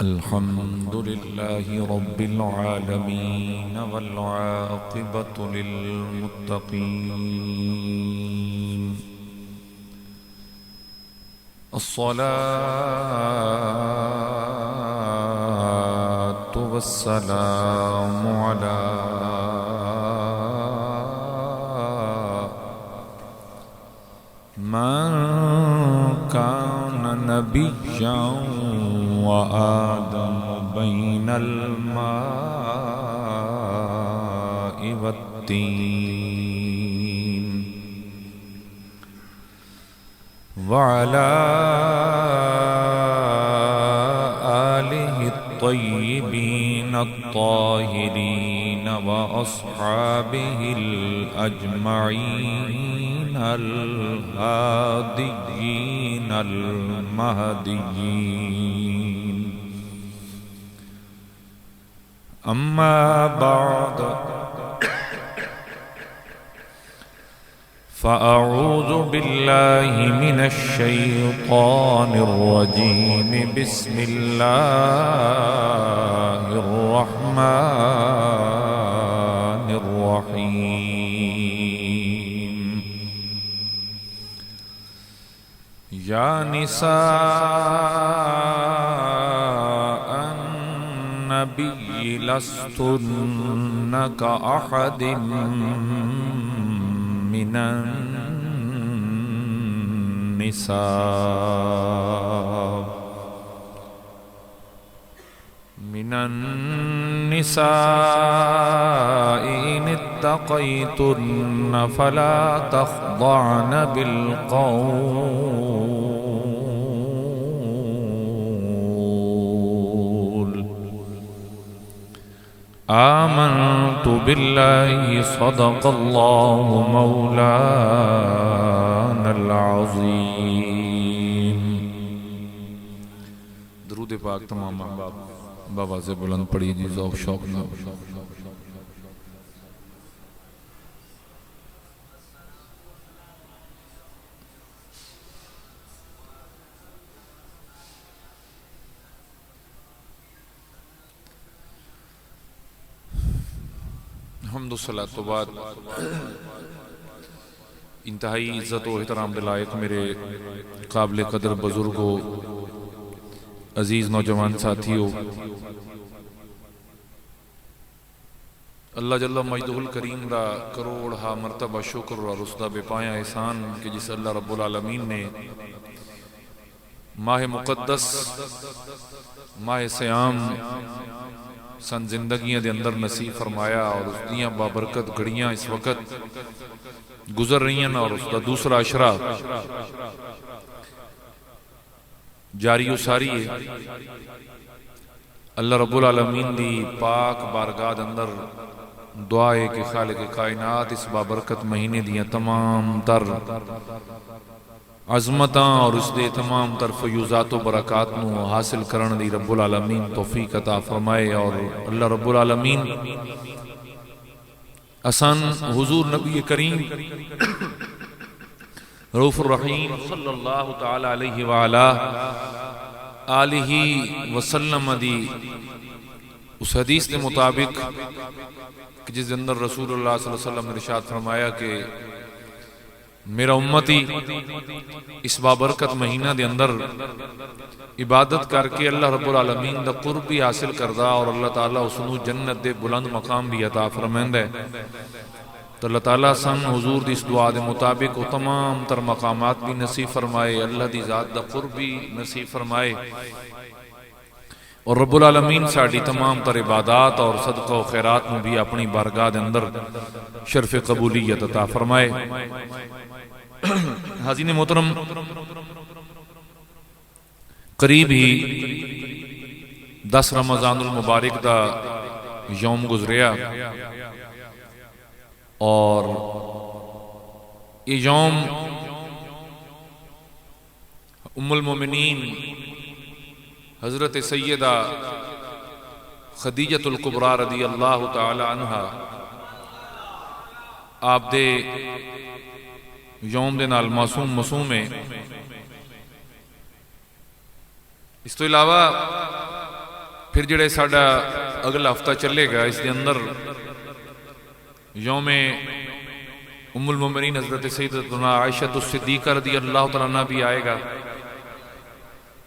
الحمد لله رب العالمين والعاقبة للمتقين الصلاة والسلام على من كان نبيا وآدم بين الماء والطين وعلى آله الطيبين الطاهرين وأصحابه الأجمعين الهاديين المهديين. أما بعد فأعوذ بالله من الشيطان الرجيم. بسم الله الرحمن الرحيم. يا نساء النبي لستن كأحد من النساء إن اتقيتن فلا تخضعن بالقول. آمنت بالله صدق الله مولانا العظيم. درود پاک تمام بابا سے بلند پڑھی جی ذوق شوق نہ. حمد و صلاۃ و بعد انتہائی عزت و احترام کے لائق میرے قابل قدر بزرگوں، عزیز نوجوان ساتھیوں، اللہ جل مجدہ الکریم را کروڑ ہا مرتبہ شکر اور اس دا بے پایا احسان کہ جس اللہ رب العالمین نے ماہ مقدس ماہ سیام سن زندگیاں دے اندر نصیب فرمایا، اور اس دیاں بابرکت گھڑیاں اس وقت گزر رہی ہیں، اور اس کا دوسرا عشرہ جاری و ساری ہے. اللہ رب العالمین دی پاک بارگاہ اندر دعا ہے کہ خالق کائنات اس بابرکت مہینے دیاں تمام تر عظمتاں اور اس دے تمام تر فیوزات و برکات نو حاصل کرن دی رب العالمین توفیق عطا فرمائے. اور اللہ رب العالمین اسان حضور نبی کریم رؤوف الرحیم صلی اللہ تعالی علیہ وآلہ آلہ وسلم دی اس حدیث کے مطابق کہ جس اندر رسول اللہ صلی اللہ علیہ وسلم نے ارشاد فرمایا کہ میرا امتی اس بابرکت مہینہ دے اندر عبادت کر کے اللہ رب العالمین دا قرب بھی حاصل کردہ، اور اللہ تعالیٰ اسنو جنت دے بلند مقام بھی عطا فرمائند ہے. تو اللہ تعالیٰ سن حضور دی اس دعا دے مطابق وہ تمام تر مقامات بھی نصیب فرمائے، اللہ دی ذات دا قرب بھی نصیب فرمائے، اور رب العالمین ساڑی تمام تر عبادات اور صدقہ و خیرات میں بھی اپنی بارگاہ دے اندر شرف قبولیت عطا فرمائے. حاضرین محترم، قریب ہی 10 رمضان المبارک دا یوم گزریا، اور یہ یوم ام المومنین حضرت سیدہ خدیجۃ الکبریٰ رضی اللہ تعالی عنہ آپ دے یوم دے نال معصوم ہے. اس تو علاوہ پھر جڑے ساڈا اگلا ہفتہ چلے گا اس دے اندر یوم ام المومنین حضرت سیدتنا عائشہ الصدیقہ رضی اللہ تعالیٰ عنہ بھی آئے گا.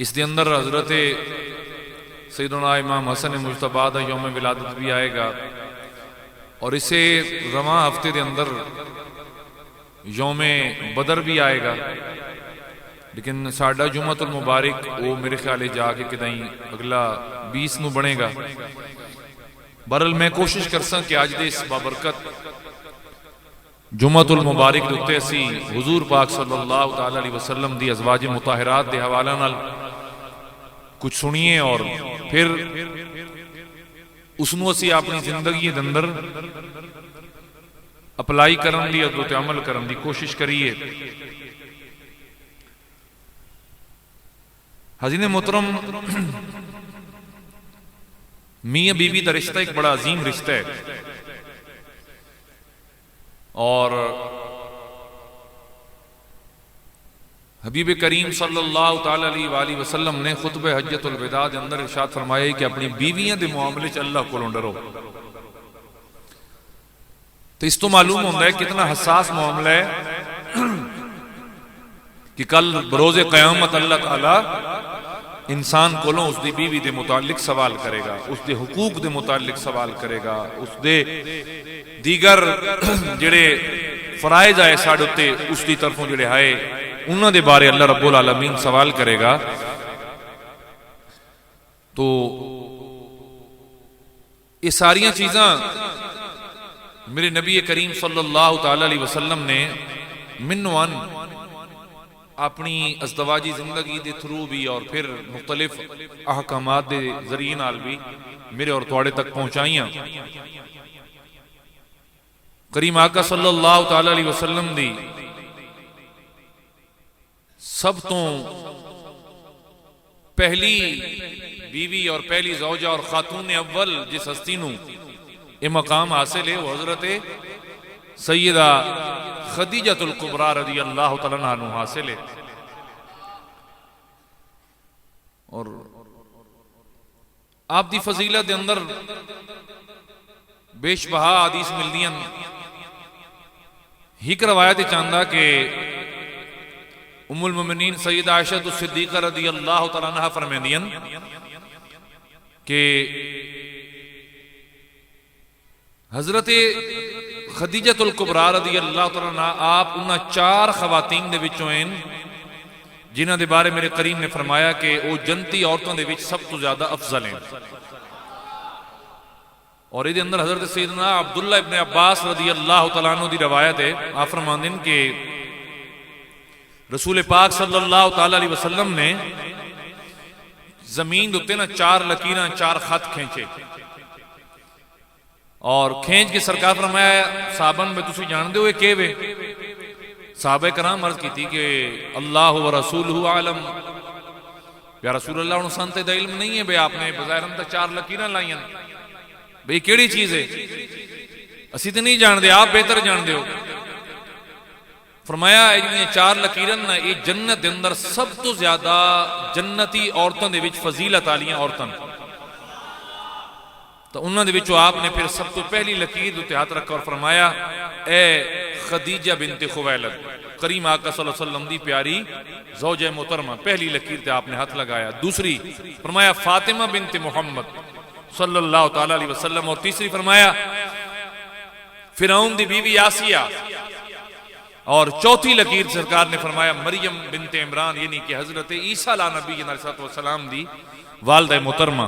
اس دے اندر حضرت سیدنا امام حسن مجتبیٰ دا یوم ولادت بھی آئے گا. اور اسے رواں ہفتے دے اندر یوم بدر بھی آئے گا. لیکن ساڈا جمعۃ المبارک وہ میرے خیال جا کے کدیں اگلا 20 نو بنے گا. بہرحال میں کوشش کرساں کہ آج دے اس بابرکت جمعۃ المبارک دے اتے اسی حضور پاک صلی اللہ تعالی علیہ وسلم دی ازواج مطہرات دے حوالہ نال کچھ سنیے اور پھر اس نو اسی اپنی زندگی دے اندر اپلائی کرن دی عدل تے عمل کرن دی کوشش کریے. حضرت محترم، میاں بیوی کا رشتہ ایک بڑا عظیم رشتہ ہے. اور حبیب کریم صلی اللہ تعالی علیہ وآلہ وسلم نے خطبہ حجۃ الوداع کے اندر ارشاد فرمایا کہ اپنی بیویاں دے معاملے چ اللہ کو ڈرو. تو اس تو معلوم ہوتا ہے کتنا حساس معاملہ ہے کہ کل بروز قیامت اللہ تعالی انسان کولوں اس دی بیوی دے متعلق سوال کرے گا، اس دے حقوق دے متعلق سوال کرے گا، اس دے دیگر جڑے فرائض آئے ساڈے تے اس دی طرفوں جڑے آئے انہاں دے بارے اللہ رب العالمین سوال کرے گا. تو یہ ساریاں چیزاں میرے نبی کریم صلی اللہ تعالی علیہ وسلم نے منوان اپنی ازدواجی زندگی دے تھرو بھی اور پھر مختلف احکامات دے ذریعے نال بھی میرے اور تواڈے تک پہنچائیاں. کریم آقا صلی اللہ تعالی علیہ وسلم دی سب تو پہلی بیوی اور پہلی زوجہ اور خاتون اول جس ہستی نو یہ مقام حاصل ہے وہ حضرت سیدہ خدیجۃ الکبریٰ رضی اللہ تعالیٰ عنہ حاصل ہے. اور آپ دی فضیلت دے اندر بیش بہا حدیث ملدیاں. ہیک روایت چاندہ کہ ام المومنین سیدہ عائشہ الصدیقہ رضی اللہ تعالیٰ عنہ فرمائندیاں کہ حضرت خدیجۃ الکبریٰ رضی اللہ تعالیٰ عنہ آپ انہاں 4 خواتین دے وچوں ہیں جنہاں دے بارے میرے کریم نے فرمایا کہ وہ جنتی عورتوں دے وچ سب تو زیادہ افضل ہیں. اور یہ اندر حضرت سیدنا عبداللہ ابن عباس رضی اللہ تعالیٰ عنہ دی روایت ہے. آپ فرماندے ہیں کہ رسول پاک صلی اللہ تعالی علیہ وسلم نے زمین دوتے نا 4 لکیراں 4 خط کھینچے اور کھینچ کے سرکار فرمایا صحابہ میں تسی جان دے ہوئے کہ وے؟ صحابہ کرام عرض کی تھی کہ اللہ و رسولہ عالم. یا رسول اللہ انہوں سانتے دا علم نہیں ہے بے آپ نے بظاہر ہم تا 4 لکیراں لائیں بھئی کیڑی چیز ہے اسی تے نہیں جان دے آپ بہتر جان دے ہو. فرمایا یہ 4 لکیرن یہ جنت دے اندر سب تو زیادہ جنتی عورتوں دے وچ فضیلت والیاں عورتاں. تو انہاں دے وچوں آپ نے پھر سب تو پہلی لکیر دے ہاتھ رکھا اور فرمایا اے خدیجہ بنت خویلد کریم آقا صلی اللہ علیہ وسلم دی پیاری زوجہ محترمہ. پہلی لکیر تے آپ نے ہاتھ لگایا. دوسری فرمایا فاطمہ بنت محمد صلی اللہ تعالی علیہ وسلم. اور تیسری فرمایا فرعون دی بیوی آسیہ. اور چوتھی لکیر سرکار نے فرمایا مریم بنت عمران یعنی کہ حضرت عیسیٰ علیہ نبی علیہ السلام دی والدہ محترمہ.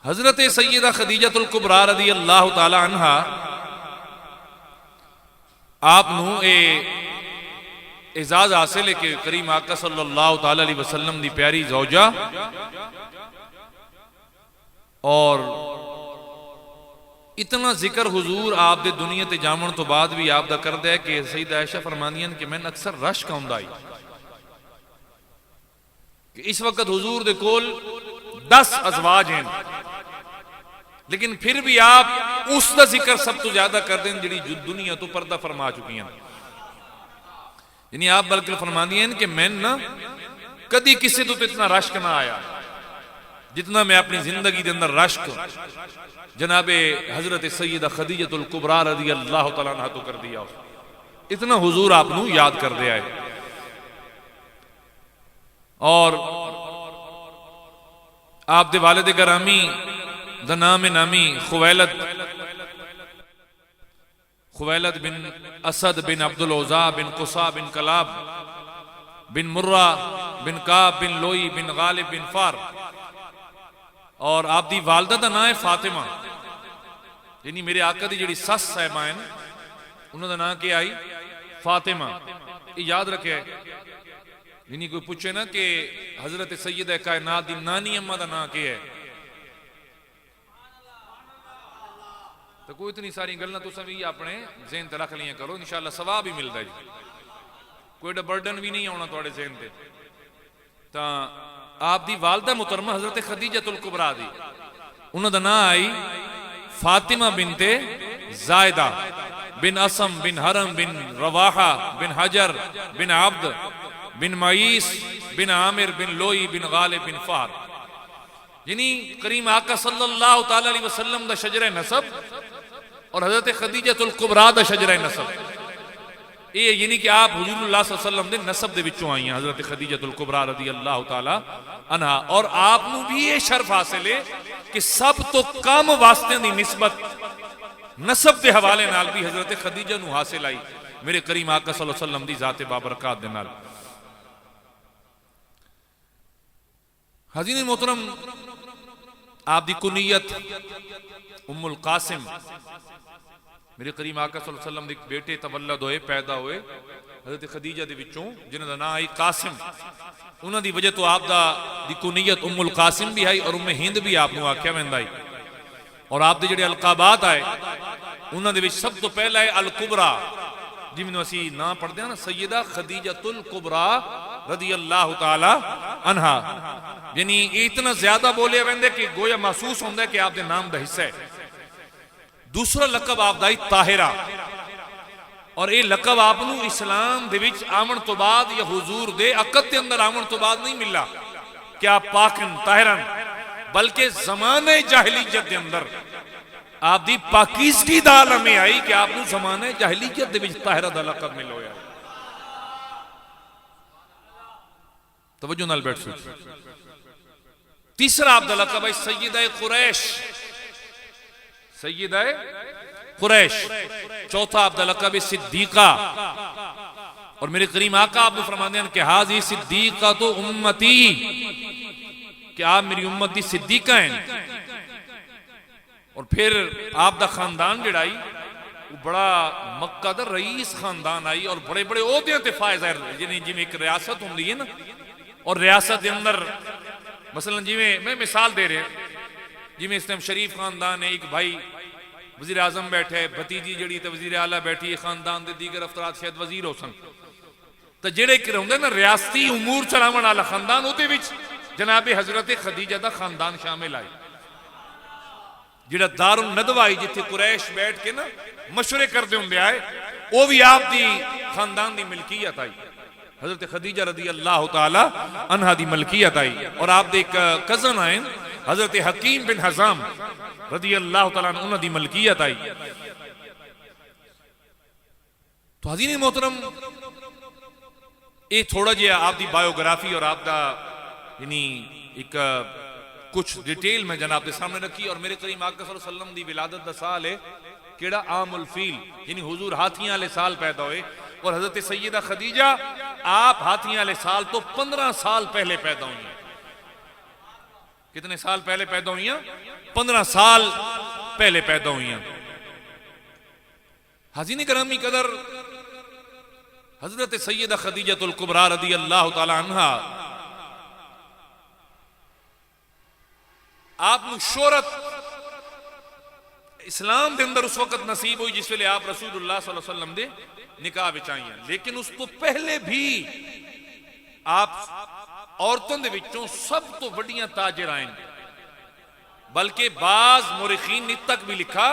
حضرت سیدہ خدیجۃ الکبریٰ رضی اللہ تعالی عنہ آپ نو اعزاز حاصل ہے کہ کریم آقا صلی اللہ تعالی علیہ وسلم دی پیاری زوجہ اور اتنا ذکر حضور آپ دے دنیا تے جامن تو بعد بھی آپ دا کردہ ہے کہ سیدہ عائشہ فرمانیاں کہ میں اکثر رش کا ہوں دائی کہ اس وقت حضور دے کول 10 ازواج ہیں لیکن پھر بھی آپ اس دا ذکر سب تو زیادہ کر دیں جڑی دنیا تو پردہ فرما چکی ہیں. یعنی آپ بلکہ فرمانیاں کہ میں نا کدی کسی تو اتنا رشک نہ آیا جتنا میں اپنی زندگی دے اندر رشک جناب حضرت سیدہ خدیجہ الکبریٰ رضی اللہ تعالیٰ عنہ تو کر دیا، اتنا حضور آپ نو یاد کر دیا ہے۔ اور آپ دے والد گرامی دا نام نامی خویلد بن اسد بن عبد العزا بن قصا بن کلاب بن مرہ بن کعب بن لوئی بن غالب بن فار، اور آپ دی والدہ دا نام ہے فاطمہ، یعنی میرے آقا دی جڑی سس صاحبہ ہیں انہوں دا نام کیا آئی؟ فاطمہ۔ یہ یاد رکھے، یعنی کوئی پوچھے نا کہ حضرت سیدہ کائنات دی نانی اماں دا نام کیا ہے، تو کوئی اتنی ساری گلنا تو سبھی اپنے ذہن تے رکھ لیاں کرو، انشاءاللہ ثواب بھی ملتا ہے جی، کوئی ڈا برڈن بھی نہیں آنا توڑے ذہن تے۔ تا آپ دی والدہ محترمہ حضرت خدیجہ الکبریٰ دی، انہوں دا نام آئی فاطمہ بنت زائدہ بن اسم بن حرم بن رواحہ بن حجر بن عبد بن معیس بن عامر بن لوئی بن غالب بن فار، یعنی کریم آقا صلی اللہ تعالی علیہ وسلم دا شجرہ نسب اور حضرت خدیجہ الکبریٰ دا شجرہ نسب، یہ یعنی کہ آپ حضور اللہ صلی اللہ علیہ وسلم دے نسب دے وچوں آئی ہیں حضرت خدیجہ الکبریٰ رضی اللہ تعالی عنہ، اور آپ نو بھی یہ شرف حاصل ہے کہ سب تو کم واسطے دی نسبت نسب دے حوالے نال بھی حضرت خدیجہ نو حاصل آئی میرے کریم آقا صلی اللہ علیہ وسلم دی ذات بابرکات دے نال۔ حضرین محترم، آپ دی کنیت ام القاسم، میرے کریم آقا صلی اللہ علیہ وسلم دے بیٹے تولد ہوئے، پیدا ہوئے حضرت خدیجہ دے وچوں جنہاں دا نام آئی قاسم، انہاں دی وجہ تو آپ دا دی کنیت ام القاسم بھی آئی اور ام ہند بھی آپ نو آکھیا ویندا آئی، اور آپ دے جڑے القابات آئے انہاں دے وچ سب تو پہلا ہے الکبریٰ، جن میں اسی نام پڑھ دیا نا سیدہ خدیجہ الکبریٰ رضی اللہ تعالی عنہ، یعنی اتنا زیادہ بولے ویندے کہ گویا محسوس ہوندہ ہے کہ آپ دے نام دا حصہ ہے۔ دوسرا لقب آپ دائی طاہرہ، اور یہ لقب آپ نو اسلام دے وچ آمن تو بعد یا حضور دے عقد دے اندر آمن تو بعد نہیں ملا کہ آپ پاکن طاہرن، بلکہ زمانہ جاہلیت دے اندر آپ دی پاکیزگی دا عالم آئی کہ آپ نو زمانہ جاہلیت دے وچ طاہرہ دا لقب مل ہویا۔ توجہ نال بیٹھ سوچ۔ تیسرا آپ دا لقب ہے سیدہ قریش، سیدہ قریش۔ چوتھا آپ دا لقب ہے صدیقہ، اور میرے کریم آقا آپ نے فرمانے ہیں کہ حاضی صدیقہ تو امتی، کہ آپ میری امت دی صدیقہ ہیں۔ اور پھر آپ دا خاندان جڑائی وہ بڑا مکہ دا رئیس خاندان آئی، اور بڑے بڑے عہدیاں تے فائز ہے، جنہیں جی میں ایک ریاست ہوں دی ہے نا، اور ریاست دے اندر مثلا جی میں مثال دے رہے ہیں، جی میں اسلام شریف خاندان ہے، ایک بھائی وزیر اعظم بیٹھے، بھتیجی جڑی تے وزیر اعلیٰ بیٹھی، خاندان دے دیگر افراد شاید وزیر ہو سن، تو جڑے کہ ہوندے نا ریاستی امور چلاون والا خاندان، او دے وچ جناب حضرت خدیجہ دا خاندان شامل آئی، جڑا دار الندوہ آئی جتھے قریش بیٹھ کے نا مشورے کر دے ہوندے آئے، وہ بھی آپ دی خاندان دی ملکیت آئی، حضرت خدیجہ رضی اللہ تعالی عنہ دی ملکیت آئی، اور آپ دے ایک کزن آئیں حضرت حکیم بن حزام رضی اللہ تعالیٰ عنہ دی ملکیت آئی۔ تو حضرین محترم، یہ تھوڑا جی آپ دی بایوگرافی اور آپ دا یعنی ایک کچھ ڈیٹیل میں جناب دے سامنے رکھی، اور میرے کریم آقا صلی اللہ علیہ وسلم دی ولادت دا سال ہے کیڑا عام الفیل، یعنی حضور ہاتھیاں والے سال پیدا ہوئے، اور حضرت سیدہ خدیجہ آپ ہاتھیاں والے سال تو 15 سال پہلے پیدا ہوئی ہیں۔ کتنے سال پہلے پیدا ہوئی ہیں؟ 15 سال پہلے پیدا ہوئی ہیں۔ حضرین کرامی قدر، حضرت سیدہ خدیجہ الکبریٰ رضی اللہ تعالی عنہ آپ نو شہرت اسلام دے اندر اس وقت نصیب ہوئی جس ویلے آپ رسول اللہ صلی اللہ علیہ وسلم دے نکاح وچ آئی ہیں، لیکن اس تو پہلے بھی آپ عورتوں دے وچوں سب تو وڈیاں تاجر آئیں، بلکہ بعض مورخین نے تک بھی لکھا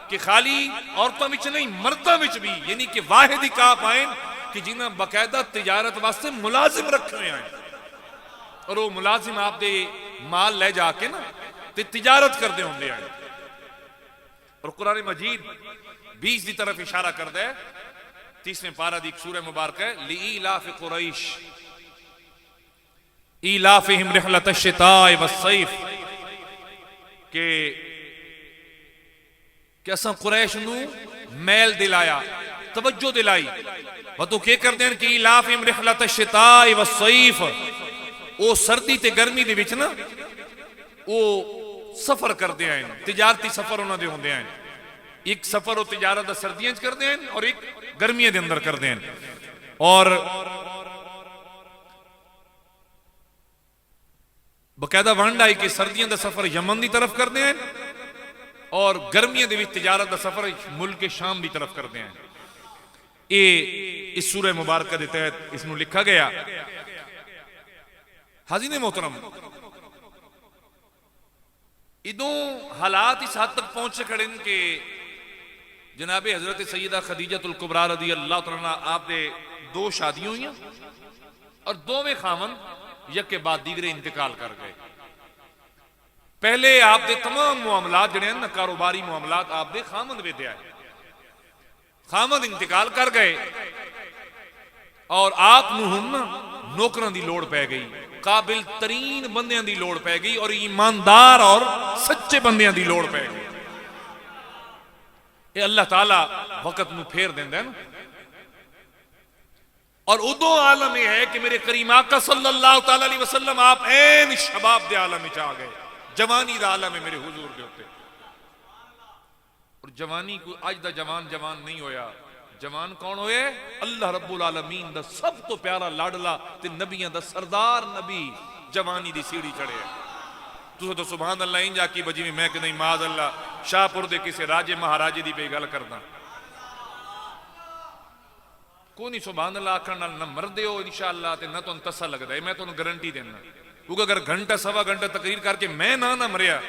کہ خالی عورتوں وچ نہیں مردوں وچ بھی، یعنی کہ واحد ہی آپ آئیں کہ جنہاں باقاعدہ تجارت واسطے ملازم رکھے ہوئے آئیں، اور وہ ملازم آپ دے مال لے جا کے نا تے تجارت کردے ہوندے ہیں. اور قرآن مجید 20 دی طرف اشارہ کردا ہے. 30ویں پارہ دی ایک سورہ مبارکہ ہے لإیلاف قریش ایلافہم رحلۃ الشتاء والصیف کہ اساں قریش نو میل دلایا توجہ دلائی وہ تو کیا کر دیں کہ ایلافہم رحلۃ الشتاء والصیف او سردی تے گرمی دے وچ نا او سفر کردے ہیں تجارتی سفر انہاں دے ہوندے ہیں. ایک سفر و تجارت سردیاں کر دیں اور ایک گرمیاں دے اندر کر دیں. اور باقاعدہ ونڈ آئی کہ سردیاں دا سفر یمن دی طرف کر دیں اور گرمیاں دے وچ تجارت دا سفر ملک شام دی طرف کر دیں. یہ اس سورہ مبارکہ دے تحت اس نو لکھا گیا. حاضرین محترم ادوں حالات اس حد تک پہنچے کھڑے ہیں کہ جناب حضرت سیدہ خدیجہ الکبریٰ رضی اللہ تعالیٰ عنہ آپ نے 2 شادیوں ہوئیں اور 2 میں خامند یک کے بعد دیگرے انتقال کر گئے. پہلے آپ دے تمام معاملات جڑے ہیں نا کاروباری معاملات آپ دے خامند وے دے آئے. خامند انتقال کر گئے اور آپ نو ہن نوکراں دی لوڑ پہ گئی, قابل ترین بندیاں دی لوڑ پہ گئی اور ایماندار اور سچے بندیاں دی لوڑ پہ گئی. یہ اللہ تعالیٰ وقت نو پھیر دیندے ہیں. اور ادو عالم یہ ہے کہ میرے کریم آقا صلی اللہ تعالیٰ علیہ وسلم آپ این شباب دے عالم میں چاہ گئے, جوانی دا عالم ہے میرے حضور دے ہوتے. اور جوانی کو آج دا جوان نہیں ہویا. جوان کون ہوئے؟ اللہ رب العالمین دا سب تو پیارا لاڈلا تے نبیاں دا سردار نبی جوانی دی سیڑھی چڑھے ہیں. تو سبحان اللہ انجا کی بجی میں کہ نہیں معاذ اللہ شاہ پور دے کسے راجے مہاراجے دی پہ گل کرنا کو نہیں سبحان اللہ آکھن نہ مردے ہو انشاءاللہ تے نہ تو تسا لگدا ہے. میں تو گارنٹی دینا کیونکہ اگر گھنٹہ سوا گھنٹہ تقریر کر کے میں نہ مریا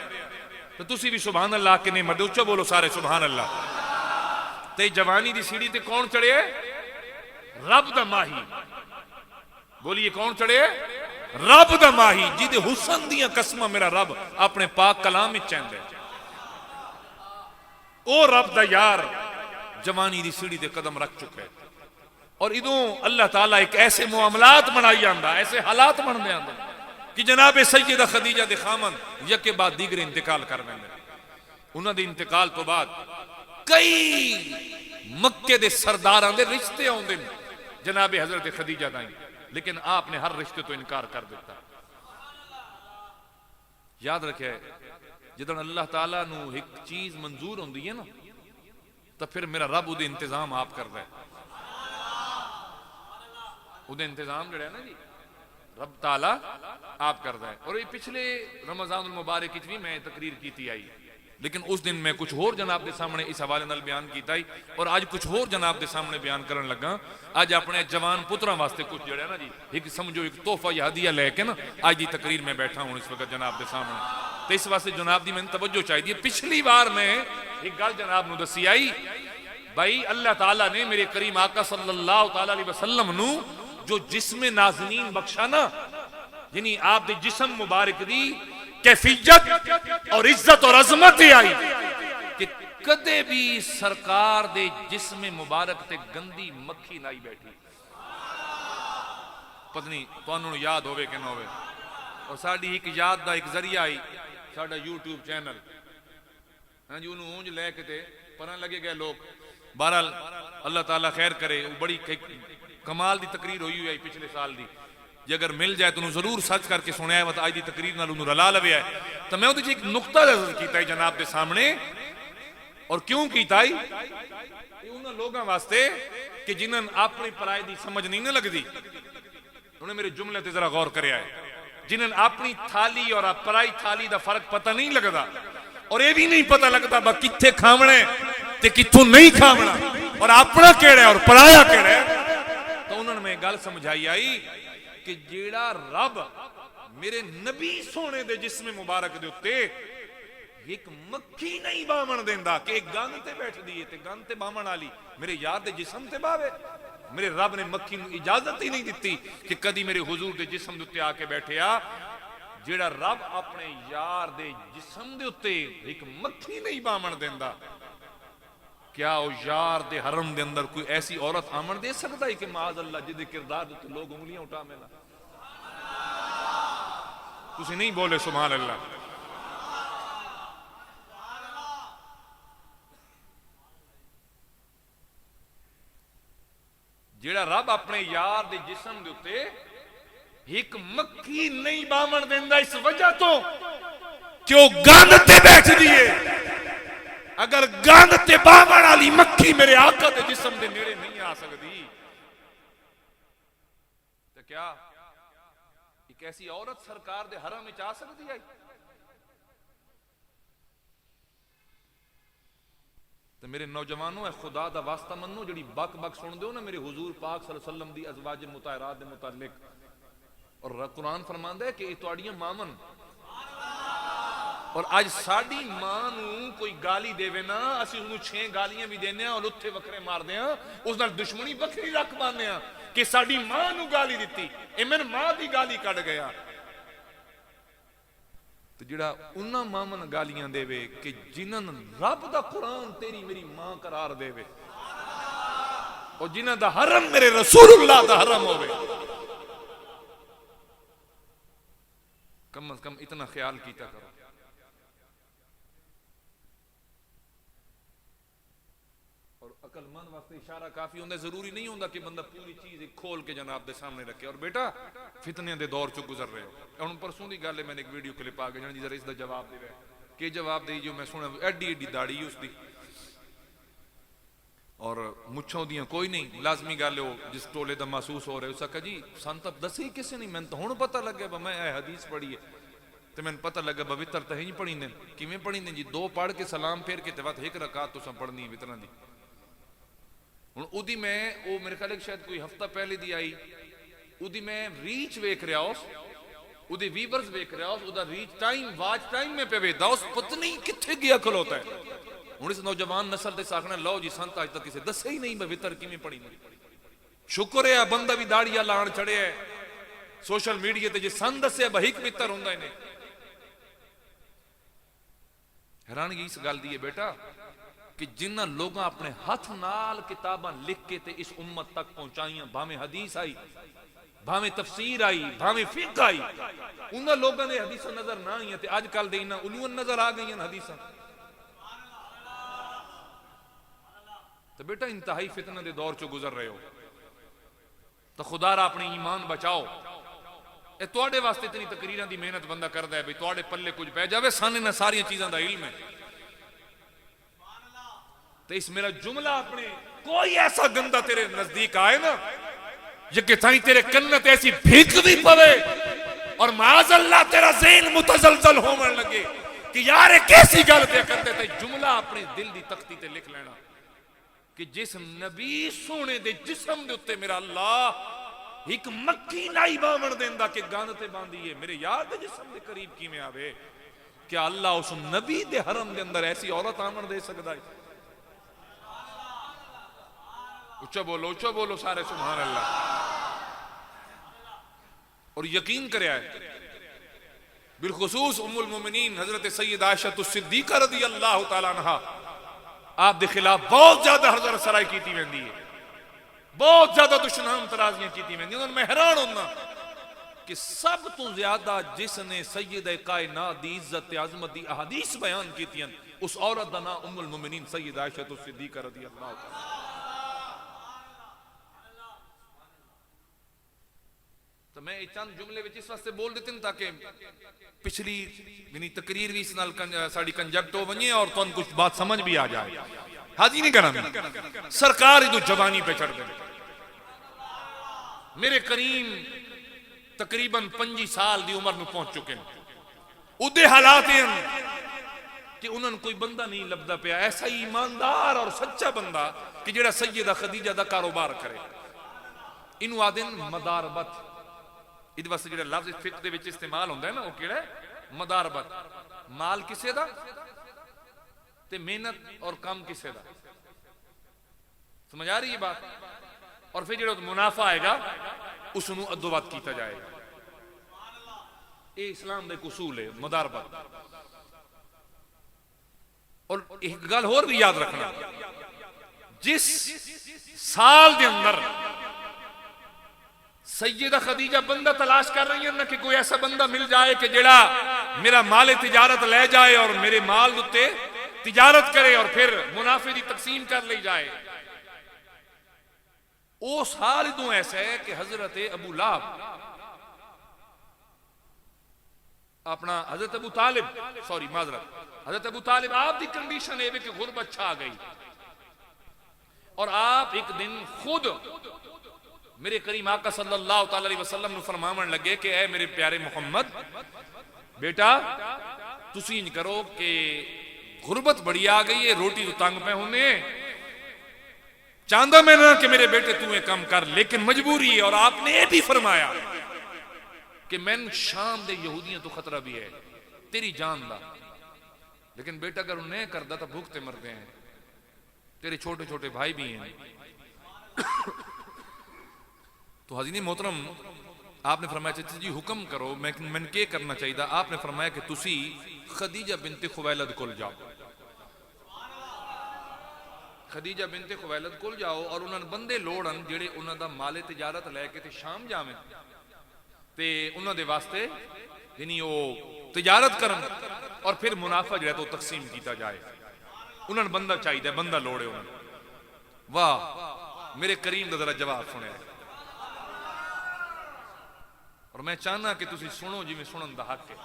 تو تسی بھی سبحان اللہ کے نہیں مردے. اچھا بولو سارے سبحان اللہ. تے جوانی دی سیڑھی تے کون چڑھے؟ رب دا ماہی. بولیے کون چڑھے؟ رب دا ماہی جی دے حسن دیاں قسمہ میرا رب اپنے پاک کلام میں چند ہے. او رب دا یار جوانی دی سیڑھی تے قدم رکھ چکے اور ادوں اللہ تعالیٰ ایک ایسے معاملات بنائی آندا, ایسے حالات بن دے آندا کہ جناب سیدہ خدیجہ دے خامن یک کے بعد دیگر انتقال کر دیں. انہاں دے انتقال تو بعد کئی مکے دے سرداراں دے رشتے آندے جناب حضرت خدیجہ دائیں, لیکن آپ نے ہر رشتے تو انکار کر دیتا. یاد رکھے جدن اللہ تعالیٰ نو ایک چیز منظور ہوندی ہے نا تو پھر میرا رب دے انتظام آپ کر دے. دے انتظام جڑے نا جی رب تعالیٰ آپ کر دے. اور یہ پچھلے رمضان المبارک کی بھی میں تقریر کیتی آئی, لیکن اس دن میں کچھ اور جناب دے سامنے اس حوالے نال بیان کیتا ہی اور آج کچھ اور جناب دے سامنے بیان کرن لگا. آج اپنے جوان پتراں واسطے کچھ جڑا نا جی ایک سمجھو ایک تحفہ یا ہدیہ لے کے نا آج دی تقریر میں بیٹھا ہوں اس وقت جناب دے سامنے. تو اس واسطے جناب دی میں توجہ چاہیے. پچھلی بار میں ایک گل جناب نو دسی آئی بھائی اللہ تعالیٰ نے میرے کریم آقا صلی اللہ تعالیٰ علیہ وسلم نو جو جسم نازنین بخشا نا, یعنی آپ دے جسم مبارک دی کیفیت اور عزت اور عظمت ہی آئی کہ کدے بھی سرکار دے جسم مبارک تے گندی مکھی نہ ہی بیٹھی. پتہ نہیں تو انہوں نے یاد ہوئے کہ نہ ہوئے. اور ساڑھی ایک یاد دا ایک ذریعہ آئی ساڑھا یوٹیوب چینل ہاں جی انہوں اونج لے کے تے پرہ لگے گئے لوگ. بہرحال اللہ تعالیٰ خیر کرے. بڑی کمال دی تقریر ہوئی آئی پچھلے سال دی. جی اگر مل جائے تو انہوں ضرور سچ کر کے سنیا ہے. آج دی تقریر نال انہوں رلا لوے ہے. تو میں انہوں ایک نقطہ نظر کیتا ہے جناب دے سامنے. اور کیوں کیتا ہے انہوں لوگاں واسطے کہ جنہاں اپنی پرائے دی سمجھ نہیں نہ لگ دی. انہوں میرے جملے تے ذرا غور کریا ہے. جنہاں اپنی تھالی اور پرائی تھالی دا فرق پتہ نہیں لگدا اور یہ بھی نہیں پتہ لگتا با کتھے کھاونے تے کتھوں نہیں کھاونا اور اپنا کیڑا ہے اور پرایا کیڑا ہے. تو انہوں نے میں گل سمجھائی آئی کہ جیڑا رب میرے نبی سونے دے جسم مبارک دے اتے ایک مکھی نہیں بامن دیندا کہ ایک گن تے بیٹھ دیئے تے گن تے بامن آلی میرے یاد دے جسم تے باوے. میرے رب نے مکھی اجازت ہی نہیں دیتی کہ کدی میرے حضور دے جسم دے آ کے بیٹھے آ. جیڑا رب اپنے یار دے جسم دے اتے ایک مکھی نہیں بامن دیندا، کیا او یار دے حرم دے اندر کوئی ایسی عورت آمن دے سکتا ہے کہ معاذ اللہ جدے کردار دے لوگ انگلیاں اٹھا میلا؟ تسی نہیں بولے سبحان اللہ۔ جیڑا رب اپنے یار دے جسم دے اتے ایک مکھی نہیں بامن دیندا اس وجہ تو کہ وہ گند تے بیٹھ دیئے۔ اگر گند تے بامن والی مکھی میرے آقا دے جسم دے نیڑے نہیں آ سکتی تو کیا ایک ایسی عورت سرکار دے حرم وچ آ سکتی ہے؟ تو میرے نوجوانوں اے خدا دا واسطہ منو جڑی بک بک سن دیو نا میرے حضور پاک صلی اللہ علیہ وسلم دی ازواج مطہرات دے متعلق، اور قرآن فرماندا ہے کہ یہ تواڈیاں ماون، اور آج ساڈی ماں نوں کوئی گالی دے نا اسی انہوں 6 گالیاں بھی دینے ہیں اور اتھے وکھرے مار دے ہیں، اس نال دشمنی وکھری رکھ باندے ہیں کہ ساڈی ماں نوں گالی دیتی، اے میں ماں دی گالی کٹ گیا۔ تو جڑا انہاں مامن گالیاں دے وے کہ جنہاں رب دا قرآن تیری میری ماں قرار دے وے، اور جنہاں دا حرم میرے رسول اللہ دا حرم ہوئے، کم از کم اتنا خیال کیتا کرو۔ اور عقل مند واسطے اشارہ کافی ہوندہ، ضروری نہیں ہوندہ کہ بندہ پوری چیز کھول کے جناب دے سامنے رکھے۔ اور بیٹا فتنے دے دور چو گزر رہے ہو، اور ان پرسوں دی گالے میں نے ایک ویڈیو کلپ آگے جانا جی ذرا اس دا جواب دے رہے کہ جواب دے جو میں سونا ایڈی ایڈی داڑھی اس دی اور مچھوں دیاں کوئی نہیں، لازمی گالے ہو جس ٹولے دا محسوس ہو رہے، اس کا جی سن تب دسی کسے نہیں، میں تو ہون پتہ لگے با میں اے حدیث پڑھی ہے تو میں پتہ لگا با وتر تہ نہیں پڑھی دیں، کیویں پڑھی دیں جی 2 پڑھ کے سلام پھیر کے تیوات 1 رکعت تو سب پڑھنی ہے وتراں دی۔ ہن اودی میں او میرے خیال شاید کوئی ہفتہ پہلے دی آئی، اودی میں ریچ ویکھ رہا اس، اودی ویورز ویکھ رہا اس، اودہ ریچ ٹائم واچ ٹائم میں پہ ویدا اس پتہ نہیں کتھے گیا کھلوتا ہے۔ ہن اس نوجوان نسل تے ساکھنا لو جی سنت آج تک کسے دسے ہی نہیں با وتر کیویں پڑھی نہیں۔ شکر ہے بندہ بھی داڑیاں لان چڑھے ہے سوشل میڈیا تے جے سن دسے با ہک وتر ہوندا نے۔ حیرانگی اس گل دی ہے بیٹا کہ جنہ لوگاں اپنے ہاتھ نال کتاباں لکھ کے تے اس امت تک پہنچائیاں، بھاویں حدیث آئی، بھاویں تفسیر آئی، بھاویں فقہ آئی، انہاں لوگاں نے حدیثاں نظر نہ آئیاں تے آج کل دے انہاں علوم نظر آ گئیاں حدیثاں۔ تو بیٹا انتہائی فتنہ دے دور چو گزر رہے ہو، تو خدا را اپنی ایمان بچاؤ۔ اے تواڈے واسطے اتنی تقریراں دی محنت بندہ کردا ہے بھئی تواڈے پلے کچھ پہ جاوے، سانے نہ ساری چیزاں دا علم ہے۔ تو اس میرا جملہ اپنے کوئی ایسا گندہ تیرے نزدیک آئے نا یہ کہ تھائیں تیرے کنت ایسی بھیک بھی پوے اور معاذ اللہ تیرا ذہن متزلزل ہومن لگے کہ یار کیسی گل تے کرتے تھے، جملہ اپنے دل دی تختی تے لکھ لینا کہ جس نبی سونے دے جسم دے اتے میرا اللہ ایک مکھی نائی بامن دیندا کہ گاند تے باندھی ہے، میرے یار دے جسم دے قریب کی میں آوے، کیا اللہ اس نبی دے حرم دے اندر ایسی عورت آمن دے سکتا ہے؟ اچھا بولو سارے سبحان اللہ۔ اور یقین کریا ہے بالخصوص ام المومنین حضرت سید عائشہ الصدیقہ رضی اللہ تعالیٰ عنہ آپ دے خلاف بہت زیادہ حضرت سرائی کیتی ویندی ہے، بہت زیادہ دشنام ترازیاں کیتی ویندی ہیں۔ میں حیران ہونا کہ سب تو زیادہ جس نے سید کائنات دی عزت عظمت دی احادیث بیان کیتی ہیں اس عورت دا نام ام المومنین سید عائشہ الصدیقہ رضی اللہ تعالیٰ۔ تو میں چند جملے وچ اس واسطے بول دیتے ہیں تاکہ پچھلی یعنی تقریر بھی اس نال ساڑی کنجکٹ ہو ونجے اور تو ان کچھ بات سمجھ بھی آ جائے۔ حاضی نہیں کرنا سرکار ہی تو جوانی پہ چڑھ گئے، میرے کریم تقریباً 25 سال دی عمر میں پہنچ چکے ہیں، ادھے حالات ہیں کہ انہوں نے کوئی بندہ نہیں لبدا پیا ایسا ایماندار اور سچا بندہ کہ جڑا سیدہ خدیجہ دا کاروبار کرے۔ انہوں آدھیں مداربت، اس واسطے جڑا لفظ فقہ دے وچ استعمال ہوندا ہے نا وہ کیڑا ہے مداربت، مال کسے دا تے محنت اور کام کسے دا، سمجھ آ رہی ہے بات؟ اور پھر جڑا منافع آئے گا اس نو ادوات کیتا جائے گا۔ یہ اسلام دا ایک اصول ہے مداربت. اور ایک گل اور بھی یاد رکھنا, جس سال دے اندر سیدہ خدیجہ بندہ تلاش کر رہی ہیں نا کہ کوئی ایسا بندہ مل جائے کہ جڑا میرا مال تجارت لے جائے اور میرے مال دے تجارت کرے اور پھر منافع دی تقسیم کر لی جائے, وہ سال ادوں ایسا ہے کہ حضرت ابو لہب اپنا حضرت ابو طالب حضرت ابو طالب آپ دی کنڈیشن ہے کہ غربت چھا گئی, اور آپ ایک دن خود میرے کریم آقا صلی اللہ تعالی علیہ وسلم نے فرماون لگے کہ اے میرے پیارے محمد بیٹا تسی نہیں کرو کہ غربت بڑی آ گئی ہے, روٹی تو تنگ پہ ہونے چاندہ میں نہ کہ میرے بیٹے تو یہ کام کر, لیکن مجبوری ہے. اور آپ نے یہ بھی فرمایا کہ میں شام دے یہودیاں تو خطرہ بھی ہے تیری جان دا, لیکن بیٹا اگر انہیں کردہ تو بھوکتے مرتے ہیں, تیرے چھوٹے چھوٹے بھائی بھی ہیں. تو حضرین محترم آپ نے فرمایا چچا جی حکم کرو میں کیا کرنا چاہیے تھا. آپ نے فرمایا کہ تسی خدیجہ بنت خویلد کول جاؤ, خدیجہ بنت خویلد کول جاؤ اور انہوں نے بندے لوڑن جڑے انہوں دا مال تجارت لے کے تے شام جاویں تے انہوں دے واسطے یعنی وہ تجارت کرن اور پھر منافع جو ہے تو تقسیم کیتا جائے. انہوں نے بندہ چاہیے, بندہ لوڑے انہوں نے. واہ میرے کریم دا ذرا جواب سنے, اور میں چاہنا کہ تسی سنو جی میں سنن دا حق ہے,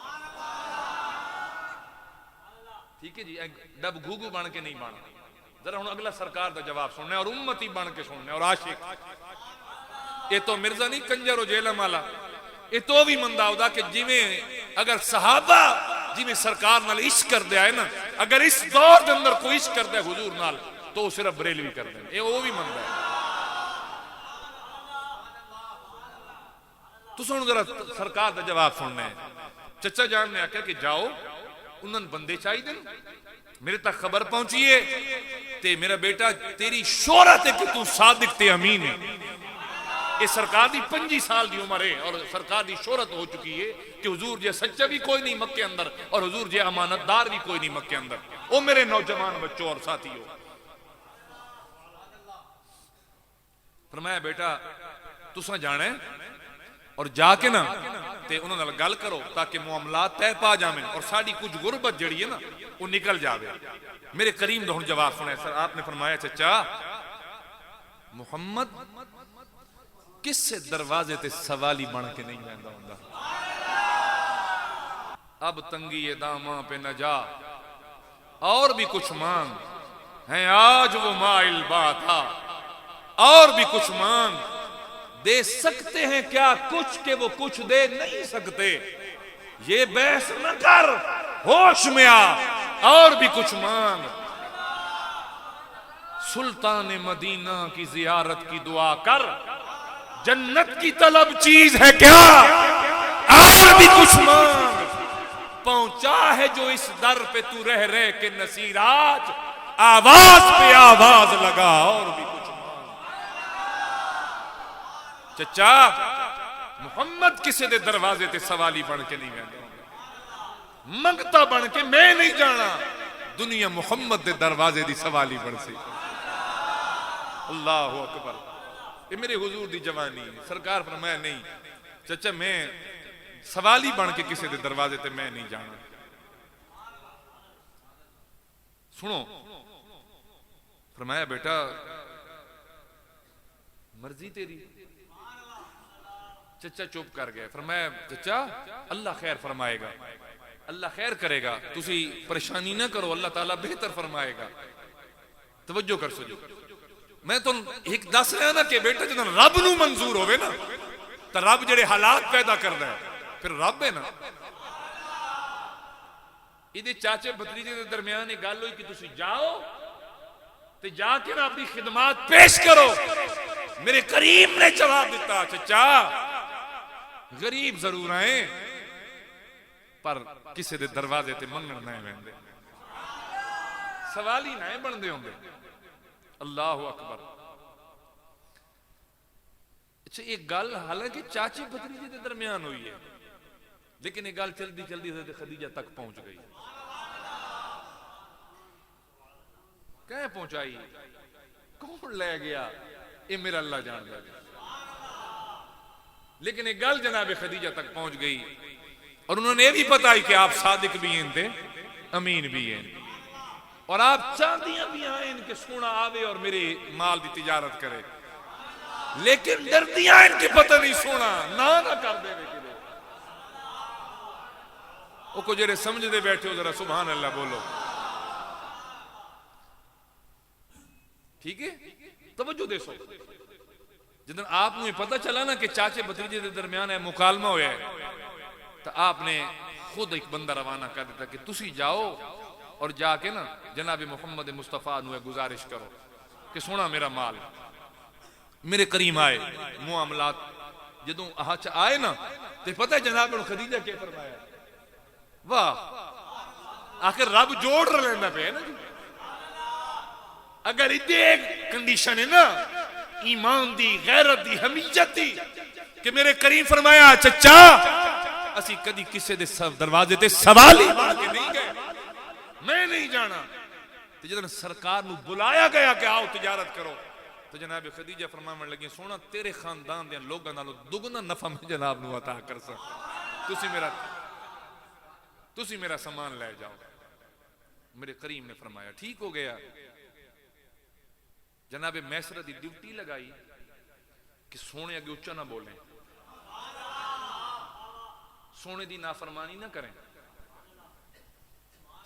ٹھیک ہے جی. ڈب گھوگو بن کے نہیں بنا, ذرا ہوں اگلا سرکار دا جواب سننا اور امتی بن کے سننا. اور عاشق یہ تو مرزا نہیں کنجر و جیلم والا, یہ تو بھی مندہ ہوتا کہ جویں اگر صحابہ جویں سرکار نال عشق کر دیا ہے نا, اگر اس دور دے اندر کوئی عشق کر دیا حضور نال تو صرف بریلوی کر دیں, یہ وہ بھی مندہ ہے. تو سنو ذرا سرکار دا جواب سننا ہے. چچا جان نے آکھا کہ جاؤ انہوں نے بندے چاہیے دیں, میرے تک خبر پہنچیے تے میرا بیٹا تیری شہرت ہے کہ تو صادق تے امین ہے. یہ سرکار دی 25 سال دی عمر ہے اور سرکار دی شہرت ہو چکی ہے کہ حضور جے سچا بھی کوئی نہیں مکے اندر اور حضور جے امانتدار بھی کوئی نہیں مکے اندر. او میرے نوجوان بچوں اور ساتھیوں, فرمایا بیٹا تساں جانا ہے اور جا کے نا تے انہوں نے گل کرو تاکہ معاملات طے پا جامیں اور ساڑی کچھ غربت جڑی ہے نا وہ نکل جاوے. میرے کریم دہن جواب سنے. سر آپ نے فرمایا چچا محمد کس سے دروازے تے سوالی بن کے نہیں جاندہ ہوندہ, اب تنگی داماں پہ نہ جا اور بھی کچھ مانگ ہیں آج وہ مائل بات تھا, اور بھی کچھ مانگ دے سکتے ہیں کیا کچھ کہ وہ کچھ دے نہیں سکتے, یہ بحث نہ کر ہوش میں آ اور بھی کچھ مانگ. سلطان مدینہ کی زیارت کی دعا کر, جنت کی طلب چیز ہے کیا اور بھی کچھ مانگ. پہنچا ہے جو اس در پہ تو رہ رہ کے نصیر آج آواز پہ آواز لگا اور بھی کچھ مانگ. چچا محمد کسی دے دروازے تے سوالی بن کے نہیں گیا, منگتا بن کے میں نہیں جانا, دنیا محمد دے دروازے دی سوالی بن سی. اللہ اکبر. یہ میرے حضور دی جوانی, سرکار فرمایا نہیں چچا میں سوالی بن کے کسی دے دروازے تے میں نہیں جانا. سنو فرمایا بیٹا مرضی تیری. چچا چپ کر گئے. فرمایا چچا اللہ خیر فرمائے گا, اللہ خیر کرے گا, تسی پریشانی نہ کرو, اللہ تعالیٰ بہتر فرمائے گا. توجہ کر سجو, میں تو ایک دس رہا نا کہ بیٹا جنہاں رب نو منظور ہوئے نا تو رب جڑے حالات پیدا کردہ ہے پھر رب ہے نا. یہ چاچے بھتریجے دے درمیان ایک گل ہوئی کہ تسی جاؤ تے جا کے نا اپنی خدمات پیش کرو. میرے کریم نے جواب دیتا چچا غریب ضرور آئیں پر کسی دے دروازے تے منگن نہ ویندے, سوالی نہ بندے ہوں گے. اللہ اکبر. اچھا ایک گل حالانکہ چاچی بھتریجے دے درمیان ہوئی ہے, لیکن یہ گل چلدی چلدی حضرت خدیجہ تک پہنچ گئی. کہیں پہنچائی؟ کون لے گیا؟ یہ میرا اللہ جان گیا. لیکن یہ گل جناب خدیجہ تک پہنچ گئی اور انہوں نے یہ بھی پتا ہی کہ آپ صادق بھی ہیں تھے، امین بھی ہیں، اور آپ چاندیاں بھی ہیں کہ سونا آوے اور میرے مال دی تجارت کرے، لیکن ڈردیاں ان کی پتہ نہیں سونا نہ کر دے گے. وہ کو جڑے سمجھ دے بیٹھے ہو ذرا سبحان اللہ بولو. ٹھیک ہے، توجہ دے سو. جدن آپ نے پتہ چلا نا کہ چاچے بھتیجے دے درمیان ہے مکالمہ ہویا ہے، تو آپ نے خود ایک بندہ روانہ کر دیتا کہ تسی جاؤ اور جا کے نا جناب محمد مصطفیٰ نوے گزارش کرو کہ سونا میرا مال. میرے کریم آئے معاملات جدوں آئے نا تو پتہ ہے جناب خدیجہ کیا فرمایا؟ واہ، آخر رب جوڑ لینا پہ ہے نا جی. اگر ایک کنڈیشن ہے نا ایمان دی، غیرت دی، حمیت دی، کہ میرے کریم فرمایا چچا اسی کدی کسے دے دروازے تے سوال ہی مانگے نہیں گئے، میں نہیں جانا. تو جب سرکار نو بلایا گیا کہ آؤ تجارت کرو تو جناب خدیجہ فرمانے لگی سونا تیرے خاندان دے لوگاں نالوں دگنا نفع میں جناب نو عطا کر سکتا، تسی میرا سامان لے جاؤ. میرے کریم نے فرمایا ٹھیک ہو گیا. جناب میسرہ دی ڈیوٹی لگائی کہ سونے اگے اچھا نہ بولیں، سونے دی نافرمانی نہ کریں،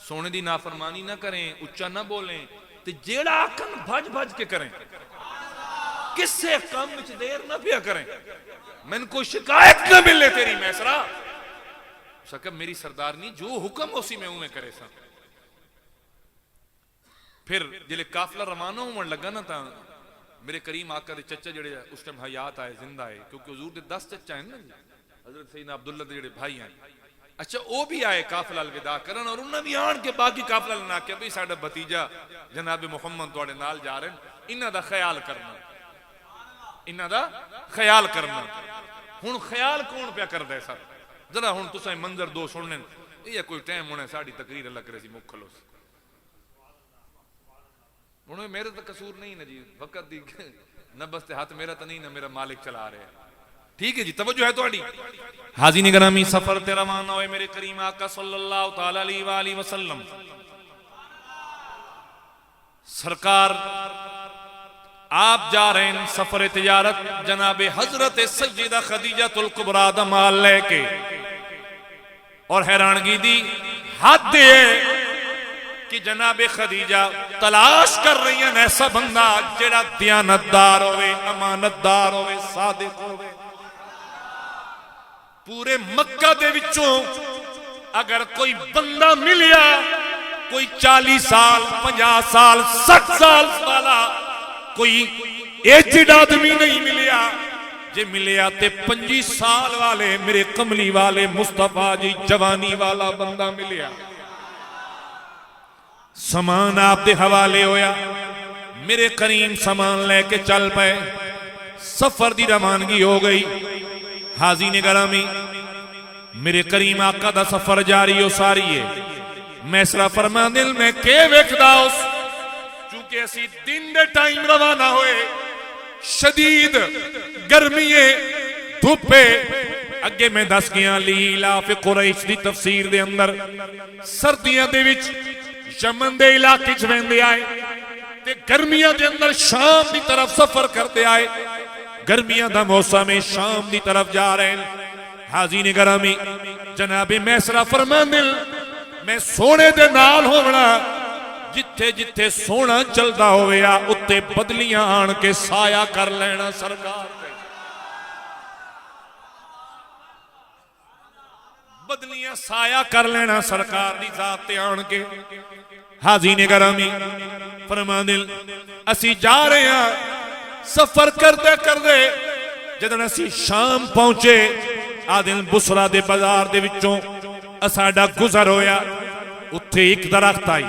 سونے دی نافرمانی نہ کریں، اچھا نہ بولیں، تے جیڑا آکن بھج بھج کے کریں، کس سے کام وچ دیر نہ پیا کریں. میں کوئی شکایت نہ ملے تیری میسرہ. سکب میری سردارنی جو حکم اسی میں ہوں میں کرے سا. پھر جلے قافلہ روانہ ہوں لگا نا تا میرے کریم آقا دے چچا جڑے اس ٹائم حیات آئے، زندہ آئے، کیونکہ حضور دے 10 چچا ہیں نا جی، حضرت سیدنا عبداللہ دے جڑے بھائی ہیں. اچھا وہ بھی آئے قافلہ الوداع کرن اور انہوں نے بھی آن کے باقی قافلہ لنا کیا بھئی ساڑھا بھتیجا جناب محمد توڑے نال جا رہے ہیں، انہاں دا خیال کرنا، انہاں دا خیال کرنا. ہن خیال کون پیا کر دے سر؟ ذرا ہن تساں منظر دو سنن، یہ کوئی ٹائم ہونا ساڑھی تقریر اللہ کرے سی مکھلو سی. انہوں میرے تو قصور نہیں نا جی، وقت دی نبس تے ہاتھ میرا تو نہیں نا، میرا مالک چلا رہے ہیں. ٹھیک ہے جی، توجہ ہے تو اڈی. حاضرین گرامی سفر تے روانہ ہوئے میرے کریم آقا صلی اللہ تعالی علیہ وآلہ وسلم. سرکار آپ جا رہے ہیں سفر تجارت، جناب حضرت سیدہ خدیجہ الکبریٰ دا مال لے کے، اور حیرانگی دی حد ہے کہ جناب خدیجہ تلاش کر رہی ہیں ایسا بندہ جڑا دیانتدار ہوئے، امانتدار ہوئے، صادق ہوئے. پورے مکہ دے وچوں اگر کوئی بندہ ملیا، کوئی 40 سال 50 سال 60 سال والا کوئی ایجڈ آدمی نہیں ملیا. جے ملیا تے 25 سال والے میرے کملی والے مصطفیٰ جی جوانی والا بندہ ملیا. سامان آپ دے حوالے ہویا، میرے کریم سامان لے کے چل پائے، سفر دی روانگی ہو گئی. حاضرین گرامی میرے کریم آقا دا سفر جاری ہو ساری ہے. میسرہ فرما دل میں کے ویکھدا اس، چونکہ اسی دن دے ٹائم روانہ ہوئے، شدید گرمیے دھوپے. اگے میں دس گیا لیلاف قریش دی تفسیر دے اندر سردیاں دے وچ یمن دے علاقے چ ویندے آئے تے گرمیاں دے اندر شام دی طرف سفر کرتے آئے. گرمیاں دا موسم شام دی طرف جا رہے ہیں. حاضرین گرامی جناب میسرہ فرمان دل میں سونے دے نال ہونا، جتھے جتھے سونا چلدا ہویا اتے بدلیاں آن کے سایہ کر لینا سرکار دے. بدلیاں سایہ کر لینا سرکار دی ذات تے آن کے. حاضرین گرامی فرمان دل اسی جا رہے ہیں سفر کردے کردے جدن اسی شام پہنچے، آدن بسرا دے بازار دے وچوں اساڈا گزر ہویا. اتھے ایک درخت آئی،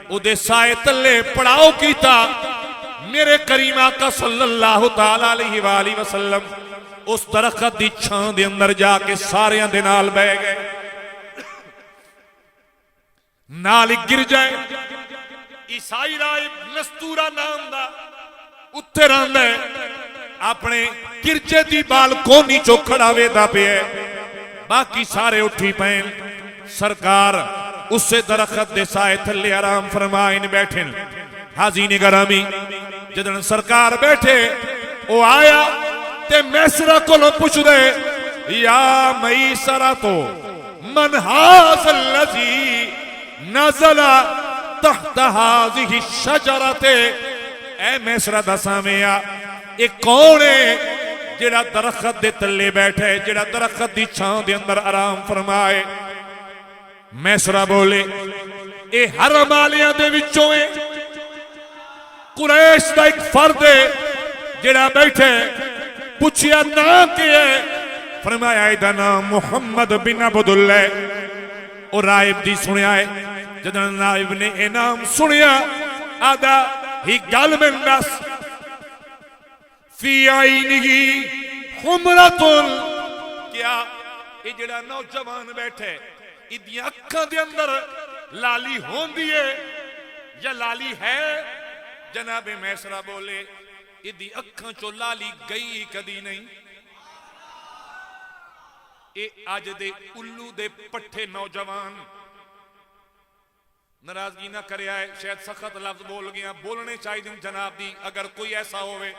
او دے سائے تلے پڑاؤ کیتا. میرے کریم آقا صلی اللہ تعالی علیہ وآلہ وسلم اس درخت دی چھاں دے اندر جا کے ساریاں دے نال بہ گئے نال گر جائے عیسائی راہب نستورا نام دا اتھے رہندا ہے اپنے گرجے دی بالکونی چو کھڑا ویدا پیا باقی سارے اٹھی پین سرکار اس سے درخت دے سائے تھلے آرام فرمائن بیٹھن حاضرین گرامی جدن سرکار بیٹھے او آیا تے میسرہ کو لو پوچھ دے یا میسرہ تو من حاض اللذی نزل تحت حاضی الشجرت اے میسرہ دا سامیا ایک کون ہے جڑا درخت دے تلے بیٹھے جڑا درخت دی چھاں دے اندر آرام فرمائے میسرہ بولے اے حرم آلیاں دے وچوں ہے قریش دا ایک فرد ہے جڑا بیٹھے پوچھیا نام کیا ہے فرمایا ایدہ نام محمد بن عبداللہ اور رائب دی سنیا ہے جدن رائب نے اے نام سنیا آدھا ہی گل میں نس فی آئینگی حمرتن کیا یہ جڑا نوجوان بیٹھے ادھیاں اکھاں دے اندر لالی ہون دیئے یا لالی ہے جناب میسرہ بولے ادھی اکھاں چو لالی گئی کدی نہیں اے آج دے الو دے پٹھے نوجوان ناراضگی نہ کرے آئے شاید سخت لفظ بول گیا بولنے چاہی دن جناب دی اگر کوئی ایسا ہوئے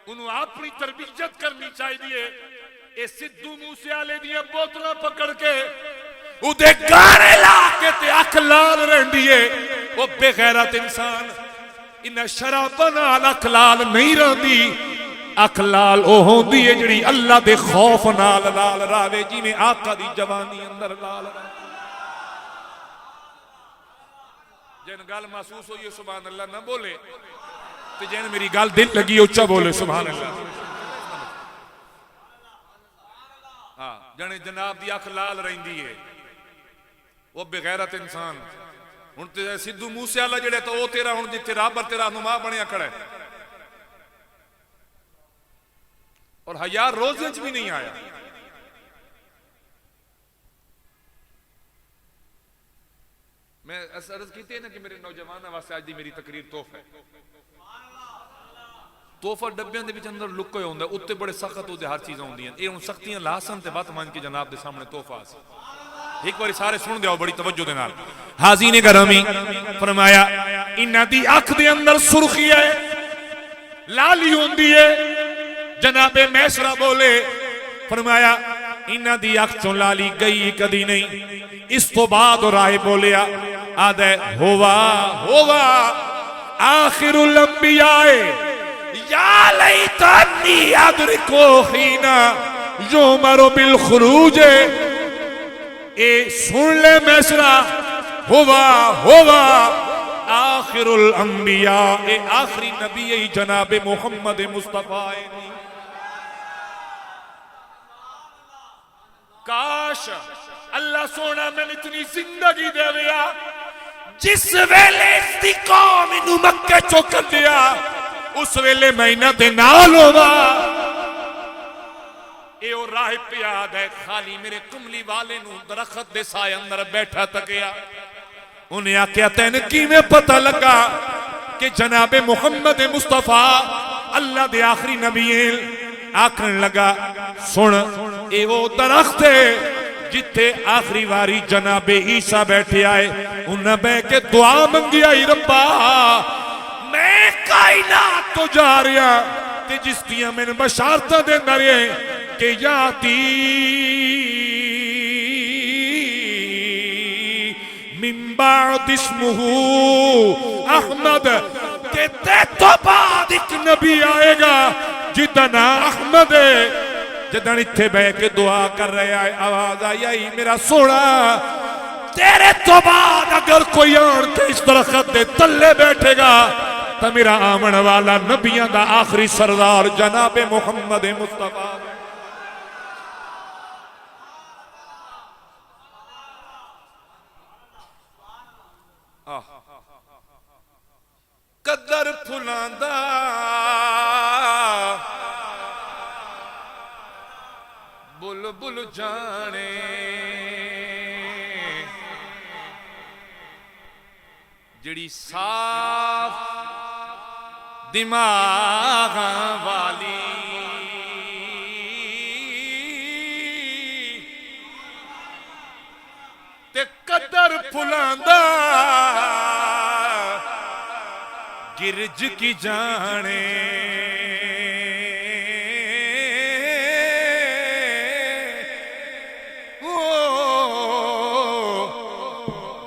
انہوں اپنی تربیت کرنی چاہی دیئے اے سدھو موسیالے دیئے بوتنا پکڑ کے ادھے گانے لا کے تے اکھلال رہن دیئے وہ بے غیرت انسان انہیں شرابنا اکھلال نہیں رہن دی اکھلال او ہون دیئے جڑی اللہ دے خوف نال لال راوے جی میں آقا دی جوانی اندر لال راوے جن گال محسوس ہوئی سبحان اللہ نہ بولے تو جن میری گال دل لگی اچھا بولے سبحان اللہ جنے جناب دی آنکھ لال رہندی ہے وہ بغیرت انسان ہن تے سدھو موسیوالا جڑے تو وہ تیرا ہن جتھے رابر تیرا رہنما بنیا کھڑا ہے اور حیا روزے وچ بھی نہیں آیا میں عرض کیتے ہیں نا کہ میرے نوجوان واسطے آج دی میری تقریر تحفہ ہے تحفہ ڈبیاں دے وچ اندر لکے ہوندا اوتے بڑے سخت ہوندے ہر چیزاں ہوندیاں اے ہن سختیاں لاسن تے وقت مان کے جناب دے سامنے تحفہ سی ایک باری سارے سن دیو بڑی توجہ دے نال حاضرین گرامی فرمایا انہاں دی اکھ دے اندر سرخی ہے لالی ہوندی ہے جناب میسرہ بولے فرمایا انہاں دی اکھ چوں لالی گئی کدی نہیں اس تو بعد راہ بولیا آدھے ہوا آخر الانبیاء یا لیتنی ادرکو خینا یومر بالخروج اے سن لے میسرہ ہوا آخر الانبیاء اے آخری نبی جناب محمد مصطفیٰ کاش اللہ سونا میں نے اتنی زندگی دے لیا جس ویلے اس دی قوم انہوں مکہ چوکر دیا اس ویلے مہینہ دے نال ہوگا اے اور راہ پیاد ہے خالی میرے کملی والے نو درخت دے سائے اندر بیٹھا تکیا انہیں آکیا تین کی میں پتہ لگا کہ جناب محمد مصطفیٰ اللہ دے آخری نبیین آکھن لگا سن اے وہ درخت ہے جتے آخری واری جناب عیسیٰ بیٹھے آئے انہیں بے کے دعا منگی آئی ربا میں کائنات تو جا رہا تے جس دیا میں نے بشارتہ دے نرے کہ یاتی من بعد اسمہ احمد کہ تے تو بعد ایک نبی آئے گا جتنا احمد ہے جدن اتھے بے کے دعا کر رہے آئے آواز آئی میرا سوڑا تیرے تو بعد اگر کوئی آن کے اس درخت دے تلے بیٹھے گا تو میرا آمن والا نبیان دا آخری سردار جناب محمد مصطفیٰ قدر پھلاندہ بلبل جانے جڑی صاف دماغ والی تے قدر پھلاندا گرج کی جانے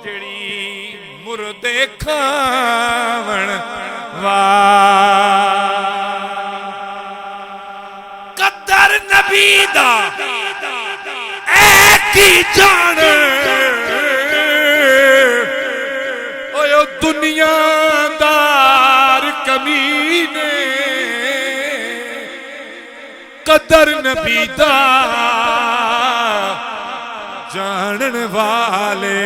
جڑی مردے کھاون قدر نبی دا اے کی جان اوہ دنیا دار کمینے قدر نبی دا جانن والے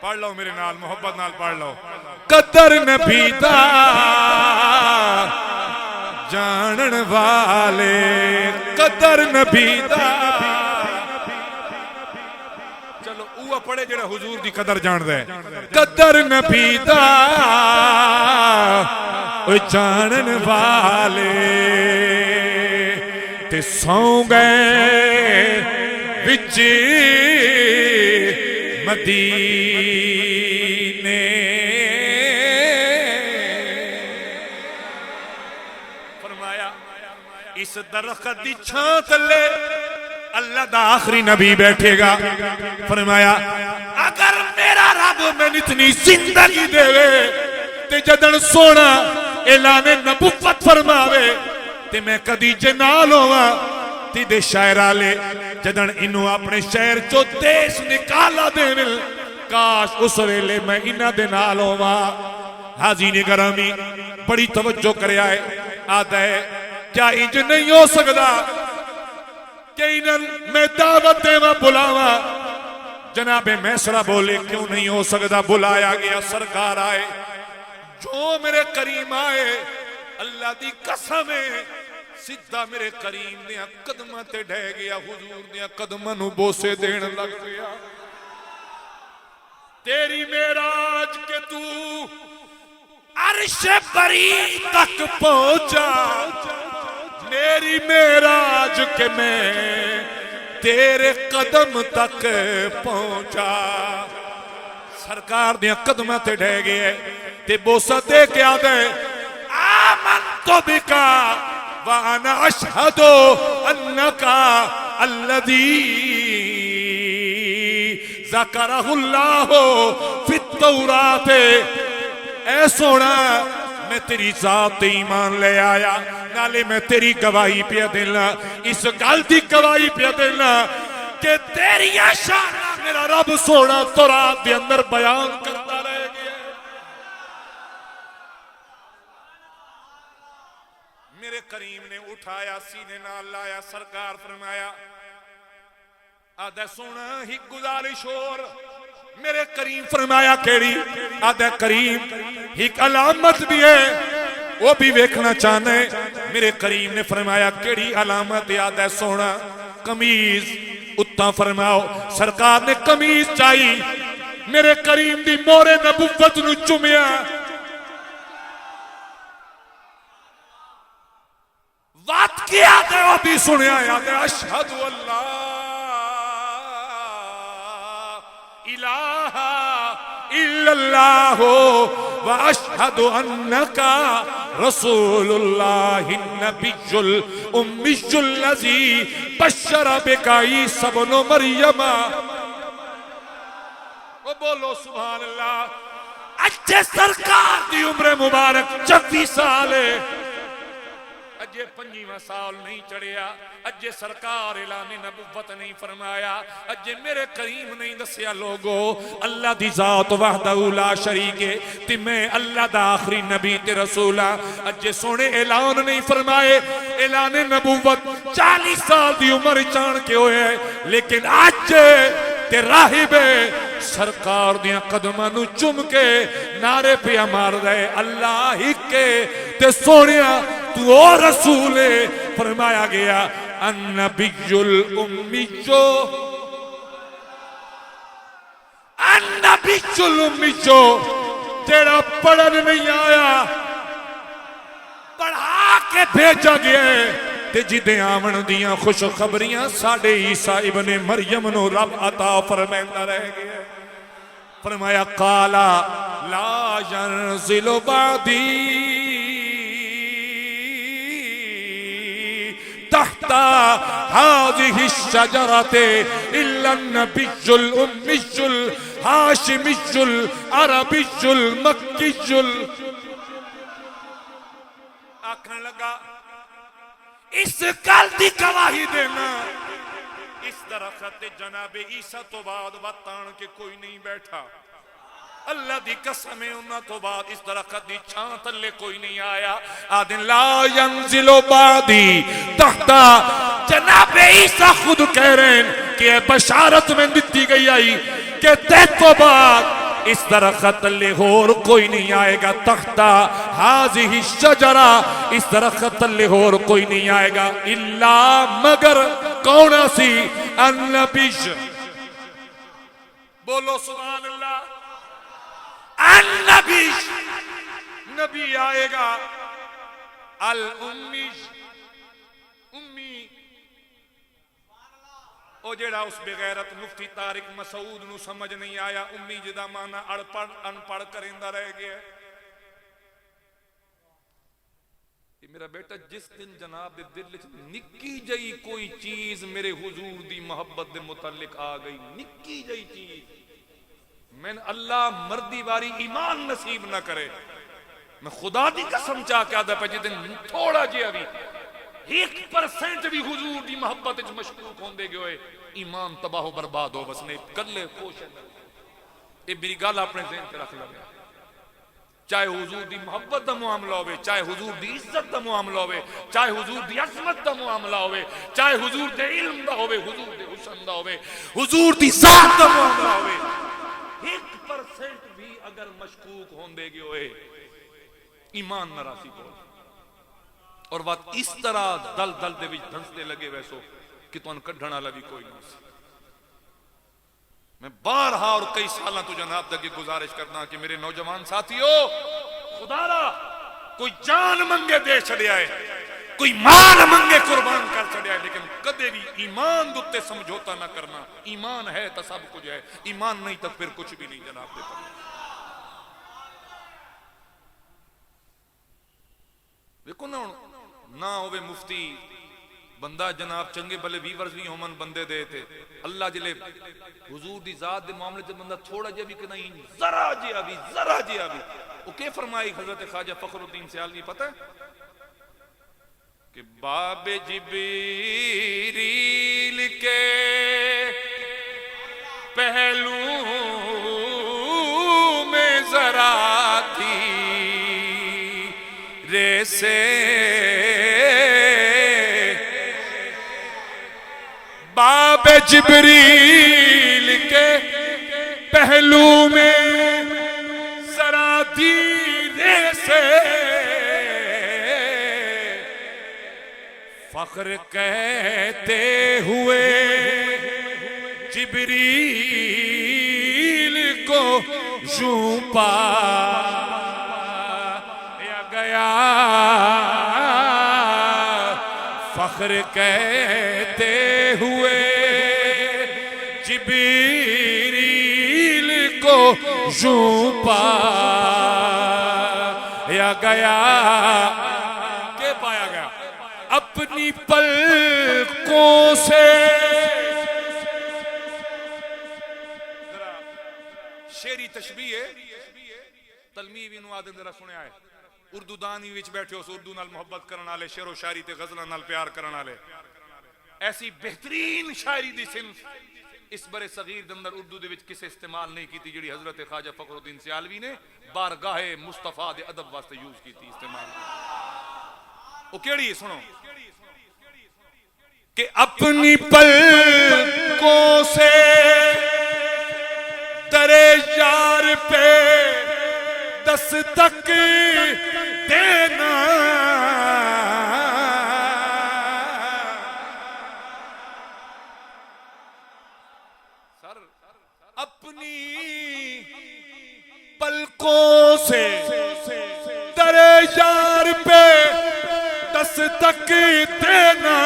پڑھ لو میرے نال محبت نال پڑھ لو قدر نبی دا جانن والے قدر نبی دا چلو اوہ پڑھے جڑا حضور دی قدر جان دے قدر نبی دا جانن والے تے سو گئے وچ مدینے فرمایا اس درخت دی چھاں تلے اللہ دا آخری نبی بیٹھے گا فرمایا اگر میرا رب میں اتنی زندگی دے تے جدن سونا اعلان نبوت فرماوے تے میں کدی جنال ہوا تی دے شاعر آلے جدن انہوں اپنے شہر چو دیس نکالا دے مل کاش اس ویلے میں انہ دے نال ہوا حاضرین گرامی بڑی توجہ کرے آئے آدھا ہے کیا انج نہیں ہو سکتا کہ انہوں میں دعوت دے میں بلاوا جناب میسرہ بولے کیوں نہیں ہو سکتا بلایا گیا سرکار آئے جو میرے کریم آئے اللہ دی قسم ہے سدھا میرے کریم دیا قدمہ تے ڈھے گیا حضور دیا قدمہ نو بوسے دین لگ گیا تیری معراج کے تو عرش بری تک پہنچا میری معراج کے میں تیرے قدم تک پہنچا سرکار دیا قدمہ تے ڈھے گئے تے بوسہ دے کے آدھے آمنتو بکا وَأَنَا أَشْهَدُ أَنَّكَ الَّذِي ذَكَرَهُ اللَّهُ فِي التَّوْرَاتِ اے سونا میں تیری ذات ایمان لے آیا نالے میں تیری گواہی پیا دینا اس غلطی گواہی پیا دینا کہ تیری شانہ میرا رب سونا تورات دے اندر بیان کرتا رہے گیا میرے کریم نے اٹھایا سینے نال لایا سرکار فرمایا آدھے سونا ہی گزارش اور میرے کریم فرمایا کیڑی آدھے کریم ایک علامت بھی ہے وہ بھی ویکھنا چاہنے میرے کریم نے فرمایا کیڑی علامت آدھے سونا قمیض اتنا فرماؤ سرکار نے قمیض چاہی میرے کریم دی مورے نبوت نو چمیا وات کیا دے وہ بھی سنیا یاد ہے اشہد اللہ الہ الا اللہ واشہد انکا رسول اللہ النبی الامی الذی بشر بکا عیسی ابن مریم وہ بولو سبحان اللہ اچھے سرکار دی عمر مبارک 26 سال ہے اجے 25واں سال نہیں چڑھیا اجے سرکار اعلان نبوت نہیں فرمایا اجے میرے کریم نہیں دسیا لوگو اللہ دی ذات وحدہ لا شریک ہے تے میں اللہ دا آخری نبی تے رسول اجے سونے اعلان نہیں فرمائے اعلان نبوت 40 سال دی عمر چان کے ہوئے لیکن اج تے راہب سرکار دیاں قدماں نو چم کے نعرے پہ مار رہے اللہ ہی کے تے سونیا تو او رسول ہے. فرمایا گیا النبی الامی النبی الامی تیرا پڑھن نہیں آیا پڑھا کے بھیجا گیا تے جدے آمن دیاں خوش خبریاں ساڑھے عیسیٰ ابن مریم نو رب عطا فرمائندہ رہ گیا. فرمایا قالا لا ينزل بعدی تحت هذه الشجرة إلا النبي الأمي الهاشمي العربي المكي آکھن لگا اس گل دی گواہی دینا اس درخت جناب عیسیٰ تو بعد وطان کے کوئی نہیں بیٹھا. اللہ دی قسم ہے انہاں تو بعد اس درخت دی چھاں تلے کوئی نہیں آیا. آدن لا ينزل بعدی تحت جناب عیسیٰ خود کہہ رہے ہیں کہ بشارت میں دیتی گئی آئی کہ تے تو بعد اس درخت تلے اور کوئی نہیں آئے گا. تحت هذه الشجرة اس درخت تلے اور کوئی نہیں آئے گا الا مگر کون سی النبی. بولو سبحان اللہ. النبی نبی آئے گا الامی امی او جیڑا اس بغیرت مفتی طارق مسعود نو سمجھ نہیں آیا امی جدا مانا ان پڑھ کرندہ رہ گیا. میرا بیٹا جس دن جناب دے دل نکی جئی کوئی چیز میرے حضور دی محبت دے متعلق آ گئی نکی جئی چیز میں اللہ مردی واری ایمان نصیب نہ کرے میں خدا دی قسم چاہ کے آدھا پہ جدن تھوڑا جی ابھی 1% بھی حضور دی محبت اچھ مشکوک ہوندے گئے ہوئے ایمان تباہ و برباد ہو. بس نے گلے خوش ہے یہ میری گال اپنے ذہن کے رکھ لگے. چاہے حضور دی محبت دا معاملہ ہوئے چاہے حضور دی عزت دا معاملہ ہوئے چاہے حضور دی عظمت دا معاملہ ہوئے چاہے حضور دے علم دا ہوئے حضور دے حسن دا ہوئے حضور دی ذات دا معاملہ ہوئے 1% بھی اگر مشکوک ہوندے گئے ہوئے ایمان نراسی کو اور بات اس طرح دل دل دے بھی دھنستے لگے ویسو کہ تو ان کڈھنا لگی کوئی نہیں سی. میں بارہا اور کئی سالہ تو جناب تک گزارش کرنا کہ میرے نوجوان ساتھیو خدا را کوئی جان منگے دے چھڑے آئے کوئی مال منگے قربان کر چھڑے آئے لیکن کدے بھی ایمان دوتے سمجھوتا نہ کرنا. ایمان ہے تو سب کچھ ہے ایمان نہیں تو پھر کچھ بھی نہیں جناب دے کرنا. دیکھو نہ ہوئے مفتی بندہ جناب چنگے بلے ویورز بھی ہومن بندے دے تھے اللہ جلے حضور دی ذات دے معاملے سے بندہ تھوڑا جے بھی کہ نہیں ذرا جے ابھی وہ کیا فرمائی حضرت خواجہ فخر الدین سیالوی پتہ ہے کہ باب جبریل کے پہلو میں ذرا تھی ریسے باب جبریل کے پہلو میں ذرا دھیرے سے فخر کہتے ہوئے جبریل کو یوں پایا گیا فخر کہتے ہوئے جبریل کو یوں پایا گیا کہ پایا گیا اپنی پلکوں سے شیری تشبیہ ہے تلمیہ بھی نوادن ذرا سنے آئے اردو دانی وچ بیٹھے اس اردو نال محبت کرنا والے شعر و شاعری تے غزلاں نال پیار کرنا والے ایسی بہترین شاعری دی صنف اس برے صغیر دے اندر اردو دے وچ کسے استعمال نہیں کیتی جڑی حضرت خواجہ فخر الدین سیالوی نے بارگاہ مصطفیٰ دے ادب واسطے یوز کیتی استعمال. وہ کیڑی ہے سنو کہ اپنی پلکوں سے درے یار پہ دستک دینا اپنی پلکوں سے درے یار پہ دستک دینا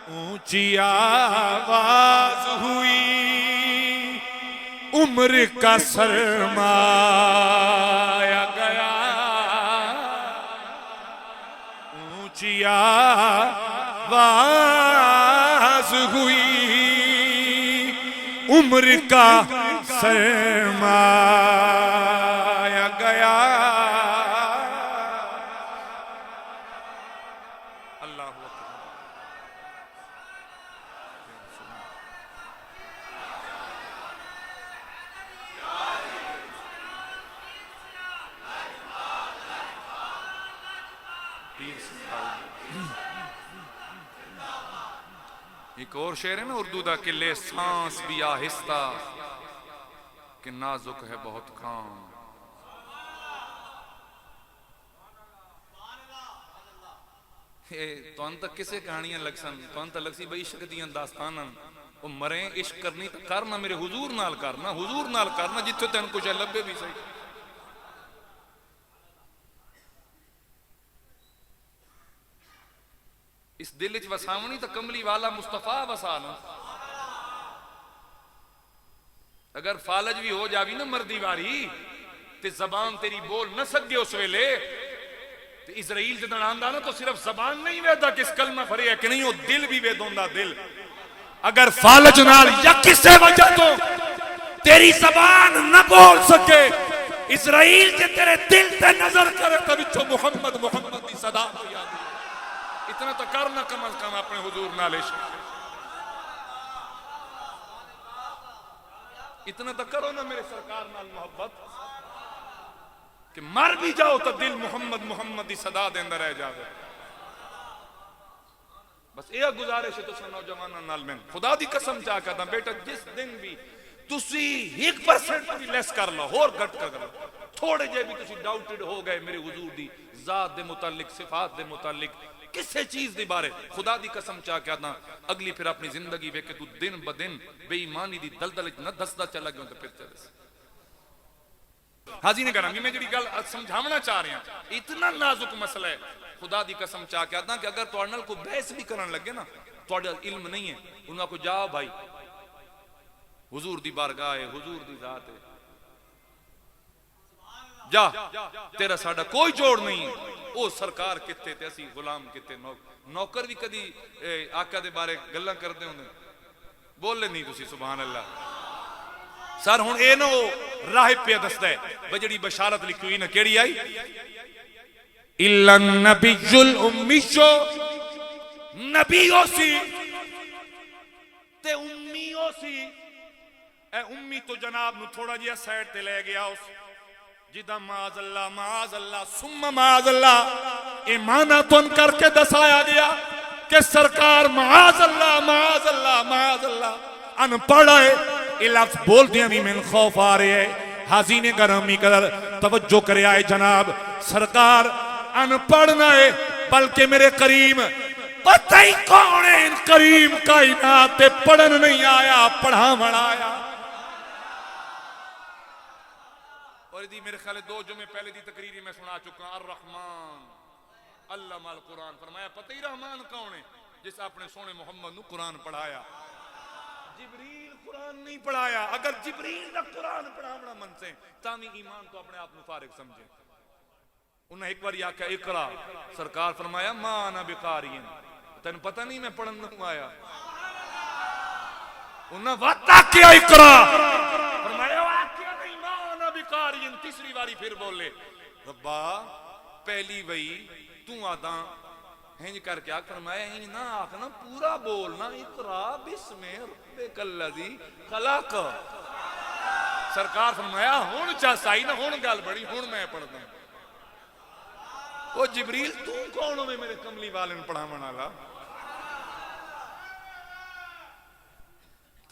اونچی آواز ہوئی عمر کا سرمایا گیا اونچی آواز ہوئی عمر کا سرمایا گیا اللہ اکبر ایک اور شعر ہے نا اردو دا کہ لے سانس بھی آہستہ کہ نازک ہے بہت کام تو انتا کسے کہانیاں لگ سن تو انتا لگ سی بھئی عشق دیاں داستاناں وہ مریں عشق کرنی تو کرنا میرے حضور نال کرنا جتھے تین کچھ ہے لبے بھی صحیح اس دل وچ وساونی تو کملی والا مصطفیٰ وسانا اگر فالج بھی ہو جاوی نا مردی واری تے زبان تیری بول نہ سکے اس ویلے تے اسرائیل جدن آندا نا تو صرف زبان نہیں ویدا کس کلمہ پھری ہے کہ نہیں وہ دل بھی ویدوندا دل اگر فالج نال یا کسے وجہ تو تیری زبان نہ بول سکے اسرائیل جے تیرے دل تے نظر کرے تو وچوں محمد دی صدا تو یاد اتنا تو کرنا کم از کم اپنے حضور نال عشق اتنا تو کرو نا میرے سرکار نال محبت کہ مر بھی جاؤ تو دل محمد دی صدا دے اندر رہ جاوے بس یہ گزارش ہے تو نوجوانوں نال میں خدا دی قسم چاہ کہتا بیٹا جس دن بھی تسی 1% بھی لیس کر لو اور گھٹ کر لو تھوڑے جے بھی تسی ڈاؤٹڈ ہو گئے میرے حضور دی ذات دے متعلق صفات دے متعلق کسے چیز دی بارے خدا دی قسم چاہ کہتا اگلی پھر اپنی زندگی وے کہ تو دن بدن بے ایمانی دی دلدل نہ دستا چلا گیا تو پھر چلے حاضرین گرامی میں جڑی گل سمجھاونا چاہ رہے ہیں اتنا نازک مسئلہ ہے خدا دی قسم چاہ کہتا کہ اگر تو نال کو بحث بھی کرن لگے نا تو علم نہیں ہے انہاں کو جاؤ بھائی حضور دی بارگاہ ہے حضور دی ذات ہے جا تیرا ساڑا کوئی جوڑ نہیں او سرکار کتے تے اسی غلام کتے نوکر بھی کدی آقا دے بارے گلاں کردے ہوندے بولے نہیں تسی سبحان اللہ سر ہن اے نو راہ پہ دستا ہے بجڑی بشارت لکھی ہوئی نا کیڑی آئی الا النبی الامی نبی ہو سی تے امی ہو سی اے امی تو جناب نو تھوڑا جیا سائڈ تے لے گیا اس جدہ معاذ اللہ ثم معاذ اللہ ایمانہ تن کر کے دسایا گیا کہ سرکار معاذ اللہ ان پڑھا ہے یہ لفظ بول دیا بھی من خوف آ رہے ہے حاضرین گرامی قدر توجہ کرے آئے جناب سرکار ان پڑھنا ہے بلکہ میرے کریم پتہ ہی کون ہے ان کریم کائنات پڑھن نہیں آیا پڑھاون آیا اور دی میرے خیال 2 جمعے پہلے دی تقریری میں سنا چکا الرحمن علم القرآن فرمایا پتہ ہی رحمان کون ہے جس اپنے سونے محمد نو قرآن پڑھایا جبریل قرآن نہیں پڑھایا اگر جبریل نہ قرآن پڑھاونا من سے تامی ایمان تو اپنے آپ مفارق سمجھے انہیں ایک بار آکھا اقرا سرکار فرمایا ما انا بقارین تین پتہ نہیں میں پڑھن نہ آیا انہیں وعدہ کیا اقرا فرمایا واقعہ نہیں ما انا بقارین تیسری باری پھر بولے ربا پہلی وہی تو آدھا ہنج کر کے آکھ فرمایا ہنج نہ آکھنا پورا بولنا اقرا بسم ربک الذی خلق سرکار فرمایا ہون چاہ سائی نہ ہون گال بڑی ہون میں پڑھتا ہوں وہ جبریل تو کون ہو میرے کملی والن پڑھا منالا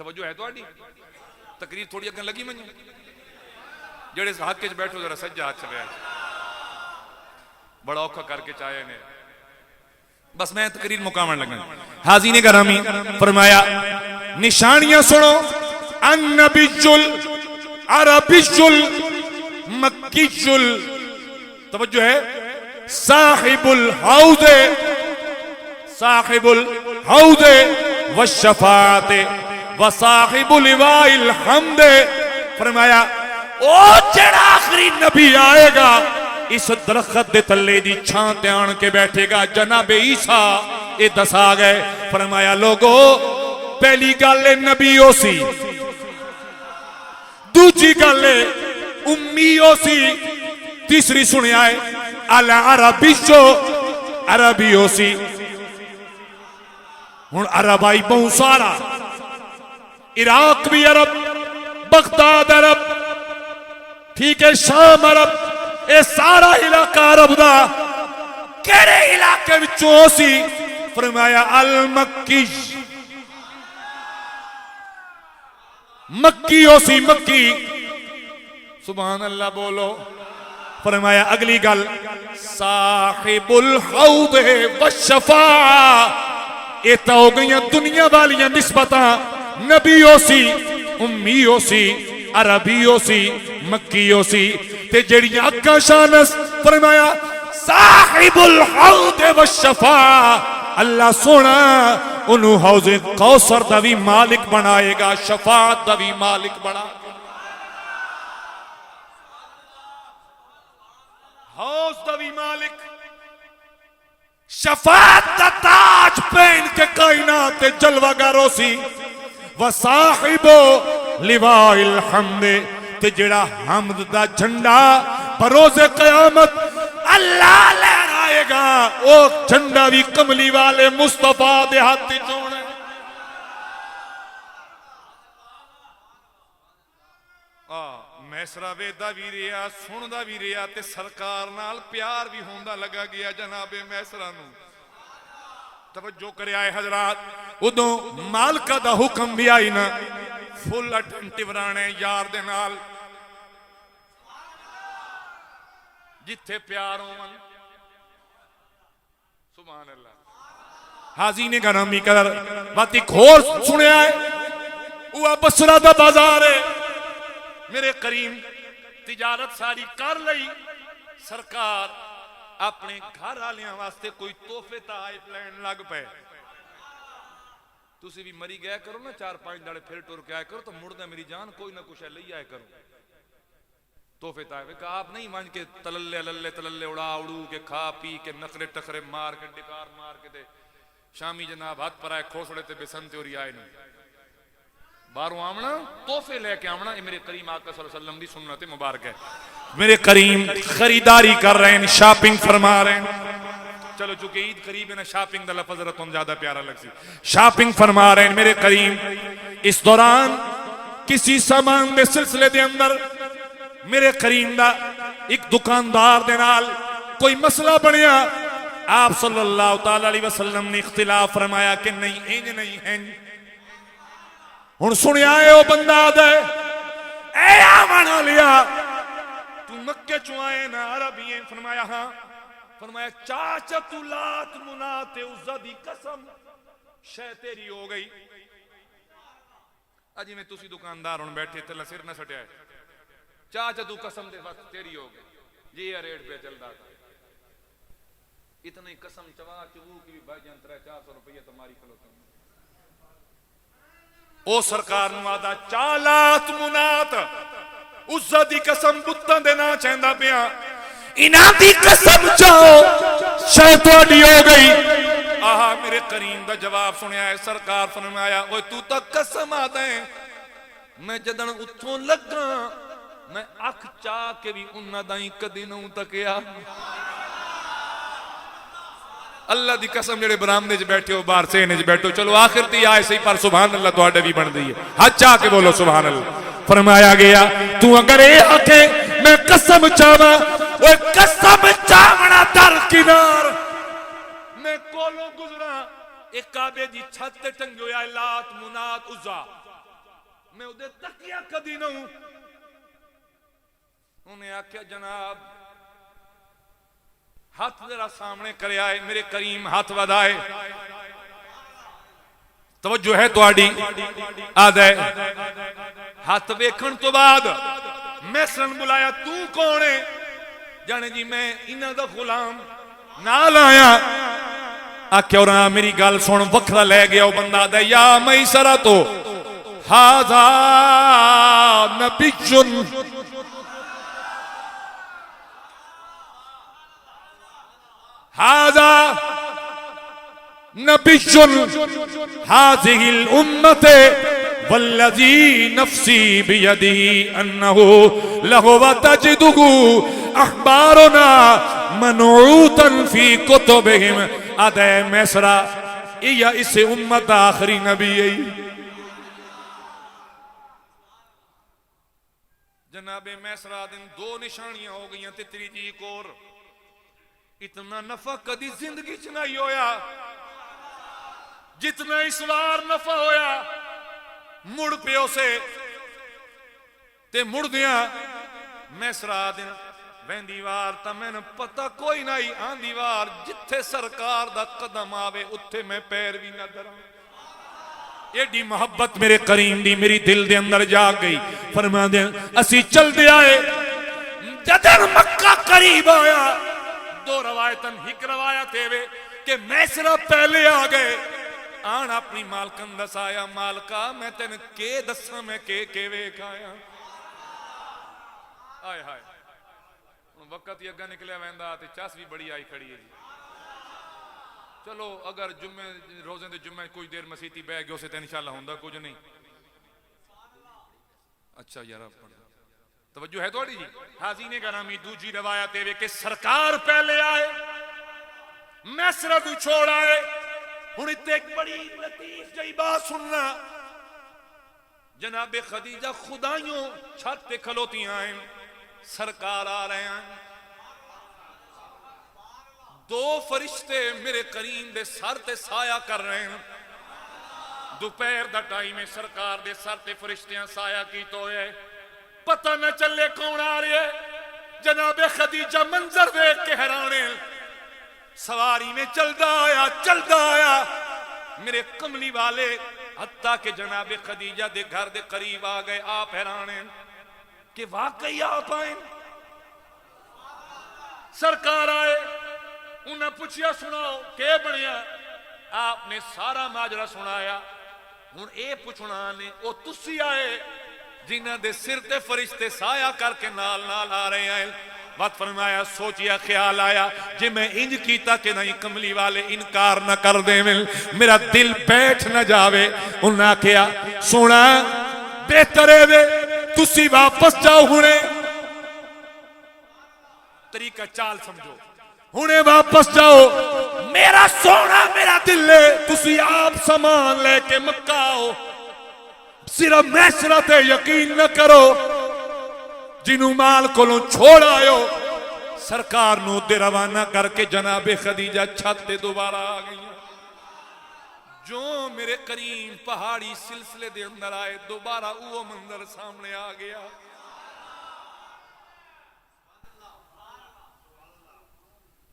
توجہ ہے تواڈی تقریر تھوڑی اگے لگی منو جڑے اس حق وچ بیٹھو ذرا سجا ہاتھ چلے بڑا اوکھا کر کے چاہے نے بس میں تقریر مکمل لگا حاضرین گرامی فرمایا نشانیاں سنو النبی عربی مکی توجہ ہے صاحب الحوض والشفاعت وصاحب لواء الحمد فرمایا او جڑا آخری نبی آئے گا اس درخت دے تلے دی چھاں تے آن کے بیٹھے گا جناب عیسیٰ اے دسا گئے فرمایا لوگو پہلی گالے نبی ہو سی دوجی گالے امی ہو سی تیسری سنے آئے عربی ہو سی ہن عرب آئی بہت سارا عراق بھی عرب بغداد عرب ٹھیک ہے شام عرب اے سارا علاقہ عرب دا کیڑے علاقے وچوں سی فرمایا المکی مکی ہو سی مکی سبحان اللہ بولو فرمایا اگلی گل صاحب الحوض والشفاعہ یہ تو ہو گئی دنیا والیاں نسبتاں نبی ہو سی امی ہو سی عربی ہو سی مکی ہو سی تے جڑیاں اکا شانس فرمایا صاحب الحوض والشفاعہ اللہ سونا انہوں حوض کوثر دا بھی مالک بنائے گا شفاعت دا بھی مالک بنا حوض دا بھی مالک شفاعت دا تاج پہن کے کائنات جلوہ گارو سی وصاحب لواء الحمد تے جڑا حمد دا جھنڈا بروز قیامت اللہ لہرائے گا او جھنڈا بھی کملی والے مصطفیٰ دے ہاتھ چونے میسرا ویدہ بھی رہا سندہ بھی رہا تے سرکار نال پیار بھی ہوندہ لگا گیا جناب میسرا نو توجہ کرے آئے حضرات ادھوں مالکہ دا حکم بھی آئی نا فل اٹنٹیو رانے یار دے نال جتھے پیار ہوں سبحان اللہ حاضرین گرامی قدر باتی کھور سنے آئے وہ بصرہ دا بازار ہے میرے کریم تجارت ساری کر لئی سرکار اپنے گھر آلیاں واسطے کوئی تحفے تائپ لین لگ پے تُسی بھی مری گیا کرو نا 4-5 داڑے پھر ٹور کے آئے کرو تو مردہ میری جان کوئی نہ کچھ ہے لئی آئے کرو تحفے تائپ کہ آپ نہیں مان کے تللے اڑا اڑو کے کھا پی کے نخرے ٹخرے مار کے ڈکار مار کے دے شامی جناب ہاتھ پر آئے کھوسڑے تے بسنتے اور آئے نہیں باروں آمنا تحفے لے کے آمنا یہ میرے کریم آقا صلی اللہ علیہ وسلم دی سنت مبارک ہے میرے کریم خریداری کر رہے ہیں شاپنگ فرما رہے ہیں چلو چونکہ عید قریب ہے نا شاپنگ دا لفظ رتون زیادہ پیارا لگ سی شاپنگ فرما رہے ہیں میرے کریم اس دوران کسی سامان دے سلسلے دے اندر میرے کریم دا ایک دکاندار دے نال کوئی مسئلہ بنیا آپ صلی اللہ تعالی علیہ وسلم نے اختلاف فرمایا کہ نہیں اینج نہیں اینج ہن سنیا ہے او بندہ دے اے آمانا لیا تو مکے چوائے نا عربی ہیں فرمایا ہاں فرمایا چاچا تو لات منات عزہ دی قسم شے تیری ہو گئی اجی میں تُسی دکاندار ہن بیٹھے تلہ سر نہ سٹے آئے چاچا تو قسم دے وقت تیری ہو گئی جی یہ ریٹ پہ چل دا تھا اتنی قسم چوا چوو کی بھی بھائی جان 300-400 روپیہ تمہاری کھلوتا ہوں او سرکار نوادا چالات منات عزہ دی قسم بتن دے نا چہندہ پیا انہ دی قسم چاہو شیطانی ہو گئی آہا میرے کریم دا جواب سنیا ہے سرکار فرمایا اوہ تو تا قسم آتا ہے میں جدن اتھوں لگا میں اکھ چاہ کے بھی انہ دائیں کدی نوں تکیا اللہ دی قسم جڑے برامنے جے بیٹھے ہو بار سینے جے بیٹھے ہو چلو آخر تی آئے سی پر سبحان اللہ تو آڈے بھی بن دی ہے ہاتھ چاہ کے بولو سبحان اللہ فرمایا گیا تو اگر اے آکے میں قسم چاہوا وہ قسم چاہونا در کنار میں کولوں گزرا ایک کعبے دی چھت ٹنگے ہویا لات منات عزا میں ادھے تکیا کدی نہ ہوں. انہیں آکھیا جناب ہاتھ ذرا سامنے کرے آئے. میرے کریم ہاتھ ودائے. توجہ ہے تواڈی آدھے ہاتھ ویکھن تو بعد میسرن بلایا تو کون ہے؟ جانے جی میں انہاں دا غلام نال آیا. آکھیا اور میری گل سن وکھرا لے گیا وہ بندہ دے یا میسرہ تو ہاذا نبی هذا نبي هذه الأمة والذي نفسي بيده أنه لهو تجده أخبارنا منعوتا في كتبهم. آدھے میسرہ یا اس امت آخری نبی ہے. جناب میسرہ دن دو نشانیاں ہو گئی ہیں تیری جی کور. اتنا نفع کدی زندگی چ نہیں ہویا جتنا اس بار نفع ہویا. مڑ پیو سے تے مڑ دیا میسرا دن ویندی وار تا میں نے پتہ کوئی نہیں آندی وار جتھے سرکار دا قدم آوے اتھے میں پیر بھی نہ دراں. ایڈی محبت میرے کریم دی میری دل دے اندر جا گئی. فرما دیں اسی چل دے آئے. جدن مکہ قریب آیا دو روایتاں ہک روایت ہے کہ میسرہ پہلے آ گئے. آن اپنی مالکن دس آیا مالکہ میں تین کے دساں میں کے ویک آیا. آئے ہائے وقت یہ اگا نکلے ویندہ تے چاس بھی بڑی آئی کھڑی ہے. چلو اگر جمعے روزیں دے جمعے کوئی دیر مسیحی بے گئے اسے تے انشاءاللہ ہوندہ کچھ نہیں. اچھا یارہ پڑھ توجہ ہے توڑی جی. حاضین گرامی دوجی روایت ہے کہ سرکار پہلے آئے میسرہ تو چھوڑ آئے. ہن اتنے ایک بڑی لطیف جائی بات سننا. جناب خدیجہ خدایوں چھت پہ کھلوتی آئیں. سرکار آ رہے ہیں. دو فرشتے میرے کریم دے سر تے سایہ کر رہے ہیں. دوپہر دا ٹائم ہے. سرکار دے سر تے فرشتیاں سایہ کی تو ہے. پتہ نہ چلے کون آ رہے ہے. جناب خدیجہ منظر دیکھ کے حیرانے. سواری میں چلدا آیا میرے کملی والے حتیٰ کہ جناب خدیجہ دے گھر دے قریب آ گئے. آپ حیرانے کہ واقعی آپ آئیں. سرکار آئے. انہیں پوچھیا سناؤ کہ بنیا. آپ نے سارا ماجرا سنایا. ہن اے پوچھنا نے او تسی آئے جنہ دے سر تے فرشتے سایہ کر کے نال نال آ رہے ہیں. بات فرمایا سوچیا خیال آیا جی میں انج کیتا کہ نہیں کملی والے انکار نہ کر دیں میرا دل بیٹھ نہ جاوے. انہاں کیا سونا بہتر ہے وے تسی واپس جاؤ. ہنے طریقہ چال سمجھو. ہنے واپس جاؤ. میرا سونا میرا دل ہے تسی آپ سامان لے کے مکہ آؤ. صرف میسرہ تے یقین نہ کرو جنہوں مال کولوں چھوڑ آئیو. سرکار نو دے روانہ کر کے جناب خدیجہ چھت تے دوبارہ آ گئی. جو میرے کریم پہاڑی سلسلے دے اندر آئے دوبارہ وہ منظر سامنے آ گیا.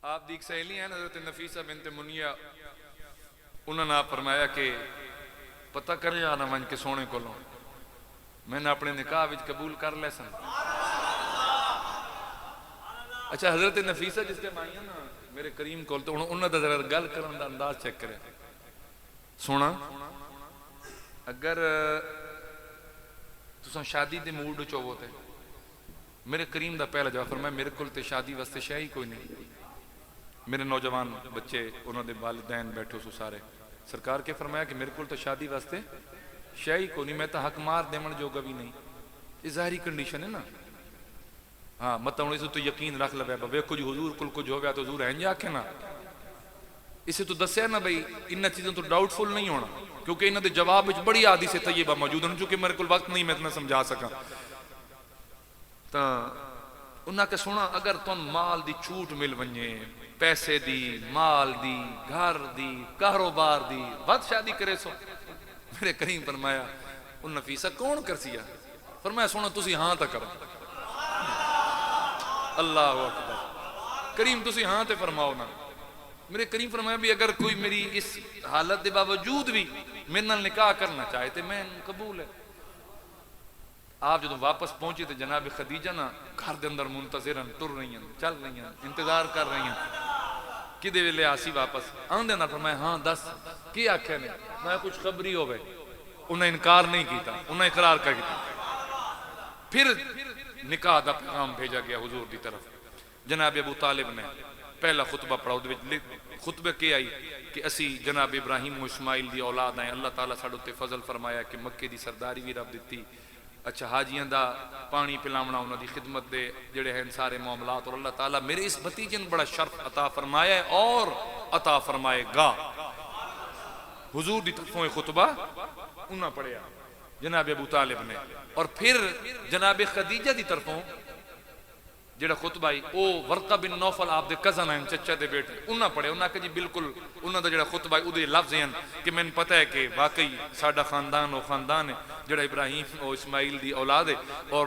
آپ دیکھ سہیلی ہیں حضرت نفیسہ بنت منیہ. انہوں نے فرمایا کہ پتہ کرے آنا من کے سونے کو لوں میں نے اپنے نکاح وچ قبول کر لے سن. اچھا حضرت نفیسہ جس کے مائیں نا میرے کریم کو تو انہوں نے ذرا گل کرن دا انداز چیک کرے. سونا اگر تساں شادی دے موڈ وچ ہوو تے میرے کریم دا پہلا جواب فرمایا میرے کول تے شادی واسطے شے ہی کوئی نہیں. میرے نوجوان بچے انہوں نے والدین بیٹھو سو سارے. سرکار کے فرمایا کہ میرے کول تو شادی واسطے شے ہی کوئی نہیں. میں تو حق مار دیمن جو بھی نہیں. یہ ظاہری کنڈیشن ہے نا. ہاں مت ہوں اسے تو یقین رکھ لے بے کچھ حضور کل کچھ ہو گیا تو حضور ہیں جا کے نا اسے تو دسیا نا بھائی ان چیزوں تو ڈاؤٹ فل نہیں ہونا کیونکہ انہوں نے جواب بڑی حدیث طیبہ موجود ہیں چونکہ میرے کو وقت نہیں میں اتنا سمجھا سکا. تو انہاں کے سنا اگر تم مال دی چھوٹ مل ونجے پیسے دی مال دی گھر دی کاروبار دی بات شادی کرے سو. میرے کریم فرمایا وہ نفیسہ کون کرسیا؟ فرمایا سونا تسی ہاں تا کرو. اللہ اکبر. کریم تسی ہاں تے فرماؤ نا. میرے کریم فرمایا بھی اگر کوئی میری اس حالت دے باوجود بھی میرے نال نکاح کرنا چاہے تے میں قبول ہے. آپ جدوں واپس پہنچے تے جناب خدیجہ نا گھر دے اندر منتظرن ٹر رہی ہیں, چل رہی ہیں, انتظار کر رہی ہیں کدے ویلے آسی واپس. آندے نال فرمایا ہاں دس کی آکھیا نے؟ میں کچھ خبری ہوے. انہیں انکار نہیں کیتا, انہیں اقرار کر کیتا. پھر نکاح دا پیغام بھیجا گیا حضور دی طرف. جناب ابو طالب نے پہلا خطبہ پڑھا. خطبہ کی آئی کہ اسی جناب ابراہیم و اسماعیل دی اولاد ہیں, اللہ تعالیٰ ساڈے تے فضل فرمایا کہ مکے دی سرداری بھی رب دیتی. اچھا حاجیاں دا پانی پلاونا انہاں دی خدمت دے جڑے ہیں سارے معاملات, اور اللہ تعالیٰ میرے اس بھتیجے نے بڑا شرف عطا فرمایا ہے اور عطا فرمائے گا. حضور دی طرفوں خطبہ انہاں پڑھیا جناب ابو طالب نے. اور پھر جناب خدیجہ دی طرفوں جڑا خطبہ ہے او ورقہ بن نوفل آپ دے کزن ہیں, چچا دے بیٹے, انہاں پڑھے. انہاں کہ جی بالکل انہاں دا جڑا خطبہ ہے او دے لفظ ہیں کہ میں پتہ ہے کہ واقعی ساڈا خاندان او خاندان ہے جڑا ابراہیم و اسماعیل دی اولاد ہے, اور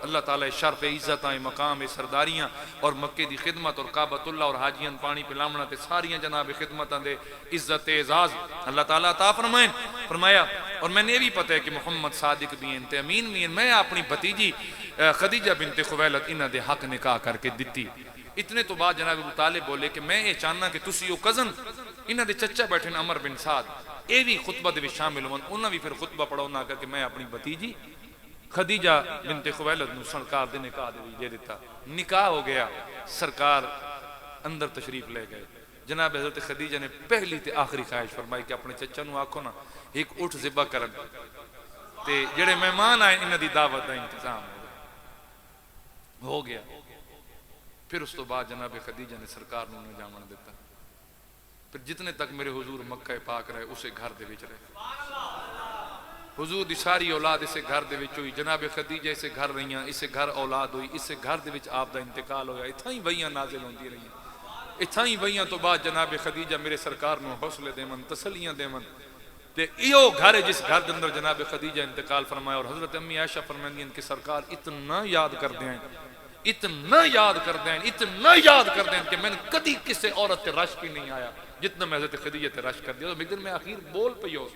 اللہ تعالیٰ شرف عزت مقام سرداریاں اور مکے دی خدمت اور کعبۃ اللہ اور حاجیاں پانی پلاونا تے ساریاں جناب خدمتاں دے عزت اعزاز اللہ تعالیٰ عطا فرمایا. اور میں نے بھی پتہ ہے کہ محمد صادق بھی ہیں تے امین بھی ہیں. میں اپنی بھتیجی خدیجہ بنت خویلد انہاں دے حق نکاح کر کے دتی. اتنے تو بعد جناب ابو طالب بولے کہ میں یہ چاہنا کہ تسی او کزن انہاں دے چچا بیٹھے ہیں عمر بن سعد, اے بھی خطبہ دے وچ شامل ہون. انہاں بھی پھر خطبہ پڑھو نہ کہ میں اپنی بھتیجی خدیجہ بنت خویلد نو سرکار دے نکاح دے دیتا. نکاح ہو گیا, سرکار اندر تشریف لے گئے. جناب حضرت خدیجہ نے پہلی تے آخری خواہش فرمائی کہ اپنے چچا نو آکھو نا ایک اٹھ ذبح کرن تے جڑے مہمان آئے انہاں دی دعوت دا انتظام ہو گیا. پھر اس تو بعد جناب خدیجہ نے سرکار نو نہ جاون دیتا. پھر جتنے تک میرے حضور مکہ پاک رہے اسے گھر دے وچ رہے. حضور دی ساری اولاد اسے گھر دے وچ ہوئی. جناب خدیجہ اسے گھر رہیاں, اسے گھر اولاد ہوئی, اسے گھر دے وچ آپ دا انتقال ہویا. اتھاں ہی وحیاں نازل ہوندی رہیاں. اتھاں ہی وحیاں تو بعد جناب خدیجہ میرے سرکار نو حوصلے دیون, تسلیاں دیون. تے ایو گھر ہے جس گھر دے اندر جناب خدیجہ انتقال فرمایا. اور حضرت امی عائشہ فرماندی ہیں کہ سرکار اتنا یاد کردے ہیں, اتنا یاد کردے ہیں, اتنا یاد کردے ہیں کہ میں نے کدی کسے عورت تے رش بھی نہیں آیا جتنا میں حضرت خدیجہ تے رش کر دیا. تو ایک دن میں آخر بول پیو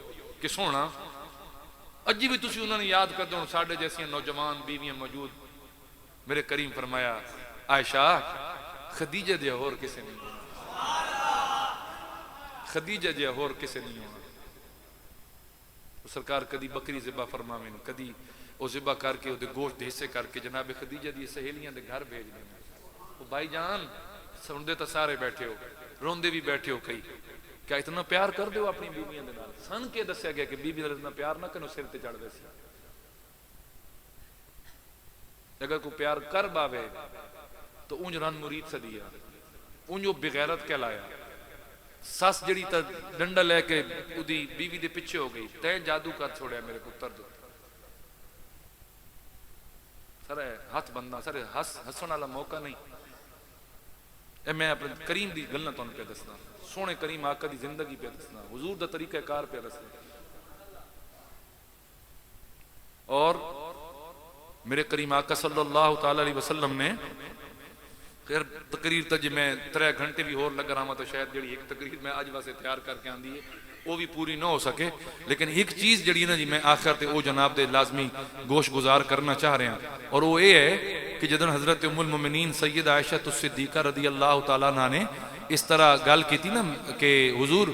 کہ سونا اجی بھی تسی انہوں نے یاد کر دو, ساڑھے جیسی نوجوان بیویاں موجود. میرے کریم فرمایا عائشہ خدیجہ دے اور کسے نہیں ہونا, خدیجہ دے اور کسے نہیں ہونا. سرکار کدی بکری ذبح فرماویں, کدی وہ ذبح کر کے وہ گوشت دے حصے کر کے جناب خدیجہ دی سہیلیاں دے گھر بھیج دیں. وہ بھائی جان سندے تو سارے بیٹھے ہو, روندے بھی بیٹھے ہو, کئی کیا اتنا پیار کر دے ہو اپنی بیویاں دے نال؟ سن کے دسیا گیا کہ بیوی نال اتنا پیار نہ کرو سر تے چڑھ دے سی. اگر کوئی پیار کر باوے تو اونج رن مرید سدیا, اونج بغیرت کہلایا. سس جڑی تا ڈنڈا لے کے اودی بیوی دے پیچھے ہو گئی, تے جادو کر چھوڑیا میرے پتر دے. سارے ہاتھ بندہ, سارے ہسن والا موقع نہیں. اے میں اپنے کریم دی گلاں تانوں پہ دسنا, سونے کریم آقا دی زندگی پہ دسنا, حضور دا طریقہ کار پہ دسنا. اور میرے کریم آقا صلی اللہ تعالی علیہ وسلم نے خیر تقریر تا جی میں 3 گھنٹے بھی اور لگ رہا تو شاید جڑی ایک تقریر میں آج واسے تیار کر کے آندی ہے وہ بھی پوری نہ ہو سکے. لیکن ایک چیز جڑی نا جی میں آخر تے او جناب دے لازمی گوش گزار کرنا چاہ رہے ہیں, اور وہ یہ ہے کہ جدن حضرت ام المومنین سیدہ عائشہ الصدیقہ رضی اللہ تعالیٰ عنہ نے اس طرح گل کی تھی نا کہ حضور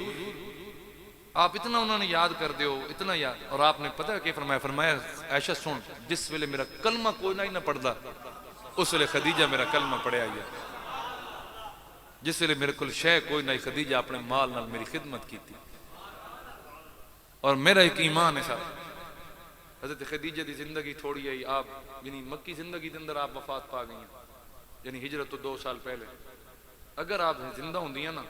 آپ اتنا انہوں نے یاد کر دیو, اتنا یاد. اور آپ نے پتہ کہ فرمایا عائشہ سن, جس ویلے میرا کلمہ کوئی نہ پڑھدا اس ویلے خدیجہ میرا کلمہ پڑھیا گیا. جس ویلے میرے کل شے کوئی نہ, خدیجہ اپنے مال نال میری خدمت کی تھی. اور میرا ایک ایمان ہے صاحب, حضرت خدیجہ دی زندگی تھوڑی ہے, آپ یعنی مکی زندگی دے اندر آپ وفات پا گئی ہیں, یعنی ہجرت تو 2 سال پہلے. اگر آپ زندہ ہوندیاں نا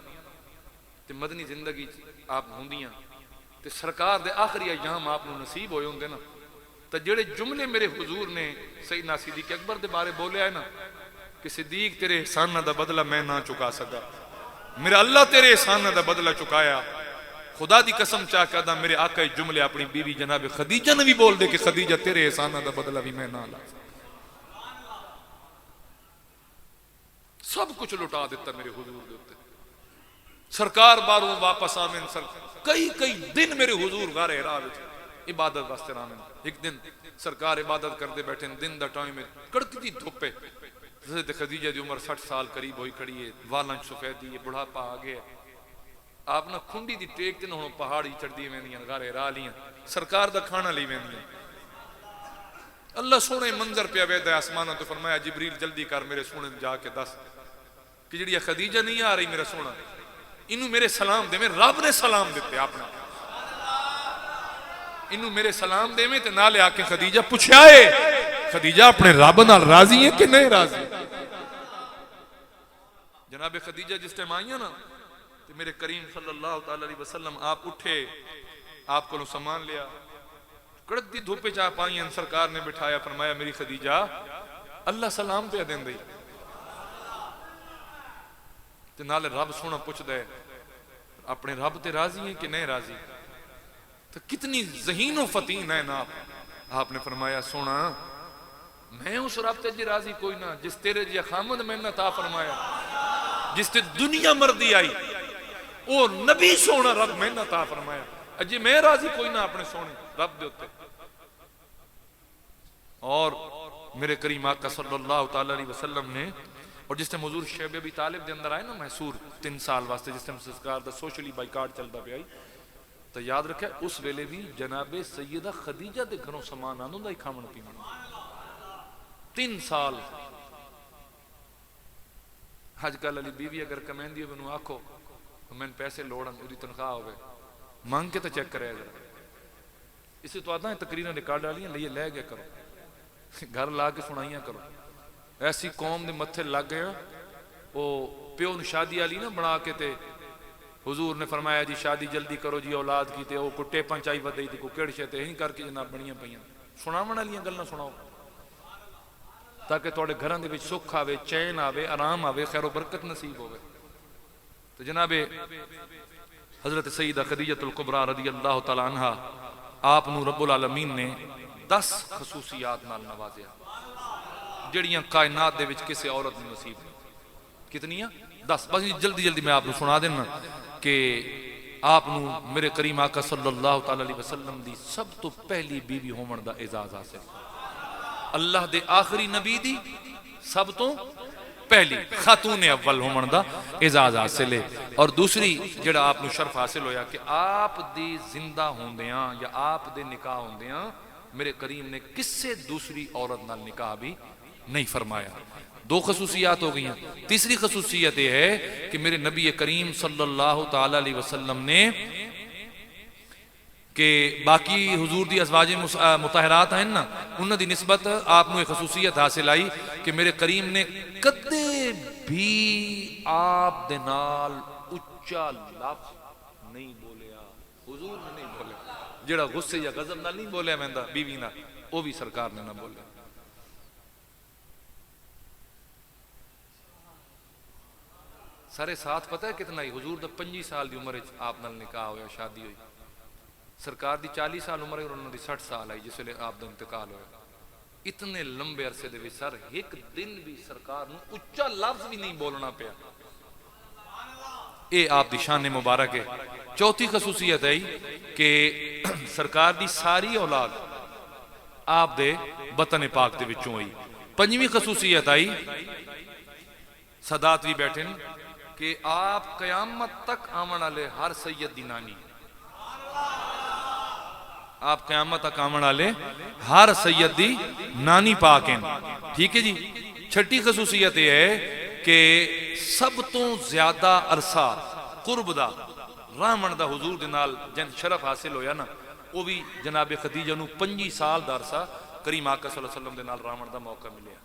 تے مدنی زندگی آپ ہوندیاں تے سرکار دے آخری ایام آپ نو نصیب ہوئے ہوندے نا, تو جڑے جملے میرے حضور نے سیدنا صدیق اکبر دے بارے بولے آئے نا کہ صدیق تیرے احسان دا بدلہ میں نہ چکا سکا, میرا اللہ تیرے احسان دا بدلہ چکایا, خدا دی قسم چاہ کہدا میرے آقا جملے اپنی بیوی جناب خدیجہ نے بھی بول دے کہ خدیجہ تیرے احسانہ دا بدلہ بھی میں نہ لا سب کچھ لٹا دیتا میرے حضور دے اوتے سرکار باروں واپس آمن کئی دن میرے حضور غار حرا وچ عبادت واسطے آمن ایک دن سرکار عبادت کرتے بیٹھے دن دا ٹائم ہے کڑکتی دھوپ ہے حضرت خدیجہ دی عمر 60 سال قریب ہوئی کھڑی ہے والاں سفیدی ہے بڑھاپا آ گیا آپ نہ کھنڈی دی ٹیک تے نہ ہن پہاڑی چڑھدی ویندیاں غار حرا لیاں سرکار دا کھانا لی ویندیاں اللہ سونے منظر پہ ویدا آسماناں تو فرمایا جبریل جلدی کر میرے سونے جا کے دس کہ جڑی خدیجہ نہیں آ رہی میرا سونا انہوں میرے سلام دے میں رب نے سلام دیتے آپ نے انہوں میرے سلام دے میں تے نالے آ کے خدیجہ پوچھا ہے خدیجہ اپنے رب نال راضی ہیں کہ نہیں راضی جناب خدیجہ جس ٹائم آئیاں نا تے میرے کریم صلی اللہ تعالی علیہ وسلم آپ اٹھے آپ کو سامان لیا کڑک دی دھوپے چاہ پائیں سرکار نے بٹھایا فرمایا میری خدیجہ اللہ سلام پہ دین دی تے نالے رب سونا پوچھ دے اپنے رب تے راضی ہیں کہ نہیں راضی تو کتنی ذہین و فتین ہے نا آپ نے فرمایا سونا میں اس رب تے جی راضی کوئی نہ جس تیرے جی خامد میں نے عطا فرمایا جس تے دنیا مردی آئی او نبی سونا رب میں نے عطا فرمایا اجی میں راضی کوئی نہ اپنے سونے رب دے ہوتے اور میرے کریم آقا صلی اللہ تعالی علیہ وسلم نے اور جس ٹائم حضور شیب ابی طالب دے اندر آئے نا محصور 3 سال واسطے جس ٹائم سرکار دا سوشلی بائیکاٹ چلتا پہ آئی تو یاد رکھے اس ویلے بھی جناب سیدہ خدیجہ دے گھروں سامان آنوں دا ہی کھامن پیمن 3 سال حج کل علی بیوی اگر کمین دیو بنو آکھو میں پیسے لوڑاں اوری تنخواہ ہوئے مانگ کے تو چیک کرے گا اسے تو آدھا ہے تقریریں ریکارڈ ڈالیاں لئے لے گیا کرو گھر لا کے سنائیاں کرو ایسی قوم دے متھے لگ گیا وہ پیو نے شادی آلی نا بنا کے تے حضور نے فرمایا جی شادی جلدی کرو جی اولاد کی تے وہ کٹے پنچائی ودائی تے کو کڑشے تے ہی کر کے جناب بنیاں پئیاں سناون والیاں گلاں سناؤ تاکہ تواڈے گھراں دے وچ سکھ آوے چین آوے آرام آوے خیر و برکت نصیب ہوے تو جناب حضرت سیدہ خدیجہ الکبریٰ رضی اللہ تعالی عنہا آپ نو رب العالمین نے 10 خصوصیات نال نوازیا جڑیاں کائنات دے وچ کسے عورت نو نصیب نہیں کتنیاں 10 بس جلدی جلدی میں آپ نو سنا دینا کہ آپ نو میرے کریم آقا صلی اللہ تعالی علیہ وسلم دی سب تو پہلی بیوی ہومن دا اعزاز حاصل اللہ دے آخری نبی دی سب تو پہلی خاتون اول ہومن دا اعزاز حاصل ہے اور دوسری جڑا آپ نو شرف حاصل ہویا کہ آپ دی زندہ ہوندیاں یا آپ دے نکاح ہوندیاں میرے کریم نے کس سے دوسری عورت نال نکاح بھی نہیں فرمایا 2 خصوصیات ہو گئی ہیں تیسری خصوصیت یہ ہے کہ میرے نبی کریم صلی اللہ تعالی علیہ وسلم نے کہ باقی حضور دی ازواج مطہرات ہیں نا انہاں دی نسبت آپ نو ایک خصوصیت حاصل آئی کہ میرے کریم نے کدے بھی آپ دے نال اچا لفظ نہیں بولیا حضور نے نہیں بولیا جڑا غصے یا غضب نال نہیں بولیا ویندا بیوی نال او بھی سرکار نے نہ بولیا سارے ساتھ پتہ ہے کتنا ہی حضور دا 25 سال دی عمر آپ نال نکاح ہویا شادی ہوئی سرکار دی 40 سال عمر ہے اور انہوں دی 60 سال آئی جس لئے آپ دا انتقال ہویا اتنے لمبے عرصے دے بھی سر ایک دن بھی سرکار نو اچھا لفظ بھی نہیں بولنا پیا اے آپ دی شان مبارک ہے چوتھی خصوصیت ہے کہ سرکار دی ساری اولاد آپ دے بطن پاک دے وچوں ہوئی پنجویں خصوصیت آئی سادات بھی بیٹھے کہ آپ قیامت تک آمن والے ہر سید دی نانی آپ قیامت تک آمن والے ہر سید دی نانی پاک ہیں ٹھیک ہے جی چھٹی خصوصیت یہ ہے کہ سب تو زیادہ عرصہ قرب دا رامن دا حضور دے نال جن شرف حاصل ہویا نا وہ بھی جناب خدیجہ نو 25 سال دا عرصہ کریم آقا صلی اللہ علیہ وسلم دے نال رامن دا موقع ملیا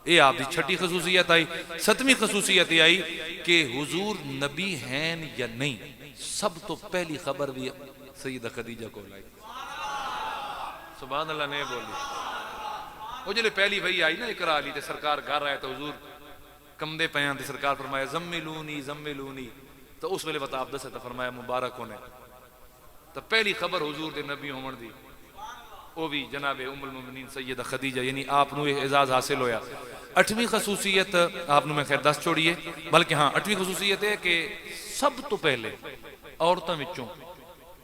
یہ آپ دی چھٹی خصوصیت آئی ستویں خصوصیت یہ آئی کہ حضور نبی ہیں یا نہیں سب تو پہلی خبر بھی سیدہ خدیجہ کو لائی سبحان اللہ نے بولی وہ جلے پہلی وہی آئی نا اقرا لی تے سرکار گھر آئے تو حضور کمدے پیان تے سرکار فرمایا زملونی زملونی تو اس ویلے بتا آپ دسے تو فرمایا مبارک ہونے تو پہلی خبر حضور دے نبی ہون دی وہ بھی جناب ام المومنین سیدہ خدیجہ، یعنی آپ نو اعزاز حاصل ہویا۔ 8ویں خصوصیت آپ نو میں خیر دس چھوڑیے، بلکہ ہاں 8ویں خصوصیت ہے کہ سب تو پہلے عورتوں وچوں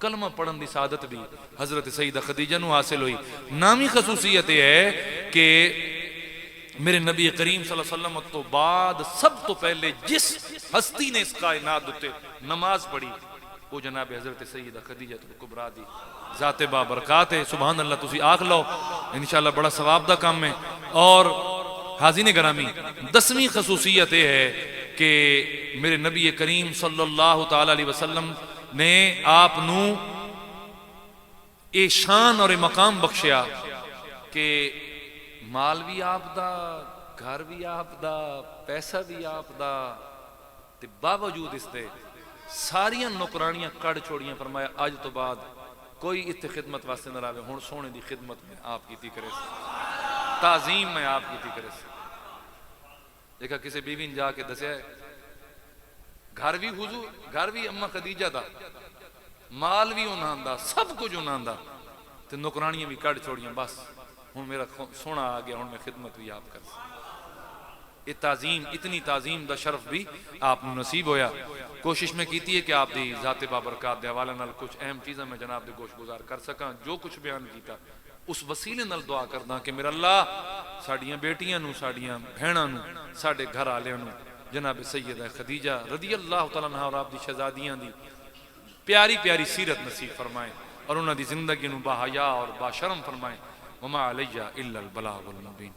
کلمہ پڑھن دی سعادت بھی حضرت سیدہ خدیجہ نو حاصل ہوئی۔ 9ویں خصوصیت یہ ہے کہ میرے نبی کریم صلی اللہ علیہ وسلم تو بعد سب تو پہلے جس ہستی نے اس کائنات دوتے نماز پڑھی وہ جناب حضرت سیدہ خدیجہ کبریٰ دی ذات بابرکات ہے۔ سبحان اللہ، تسی آکھ لو انشاءاللہ بڑا ثواب دا کام ہے۔ اور حاضرین گرامی 10ویں خصوصیت یہ ہے کہ میرے نبی کریم صلی اللہ تعالی علیہ وسلم نے آپ نو اے شان اور اے مقام بخشیا کہ مال بھی آپ دا، گھر بھی آپ دا، پیسہ بھی آپ دا، تے باوجود اس دے ساریاں نوکرانیاں کڑ چھوڑیاں، فرمایا آج تو بعد کوئی اتنے خدمت واسطے نہ رہے، ہون سونے دی خدمت میں آپ کیتی کرے سے، تعظیم میں آپ کیتی کرے سے۔ دیکھا کسی بیوی نے جا کے دسیا ہے گھر بھی حضور، گھر بھی اماں خدیجہ دا، مال بھی انہاں دا، سب کچھ انہاں دا، تے نوکرانیاں بھی کڑ چھوڑیاں، بس ہن میرا سونا آ گیا، ہن میں خدمت بھی آپ کر سکتا۔ یہ تعظیم، اتنی تعظیم دا شرف بھی آپ نصیب ہویا۔ کوشش میں کیتی ہے کہ آپ دی ذات بابرکات دے حوالے نال کچھ اہم چیزاں میں جناب دے گوش گزار کر سکاں، جو کچھ بیان کیتا اس وسیلے نال دعا کردا کہ میرا اللہ ساڈیاں بیٹیاں نو، ساڈیاں بہناں نو، ساڈے گھر والےاں نو جناب سیدہ خدیجہ رضی اللہ تعالیٰ عنہا اور آپ دی شہزادیاں دی پیاری پیاری سیرت نصیب فرمائے اور انہاں دی زندگی نو باحیا اور باشرم فرمائے۔ وما علیہ الا البلاغ المبین۔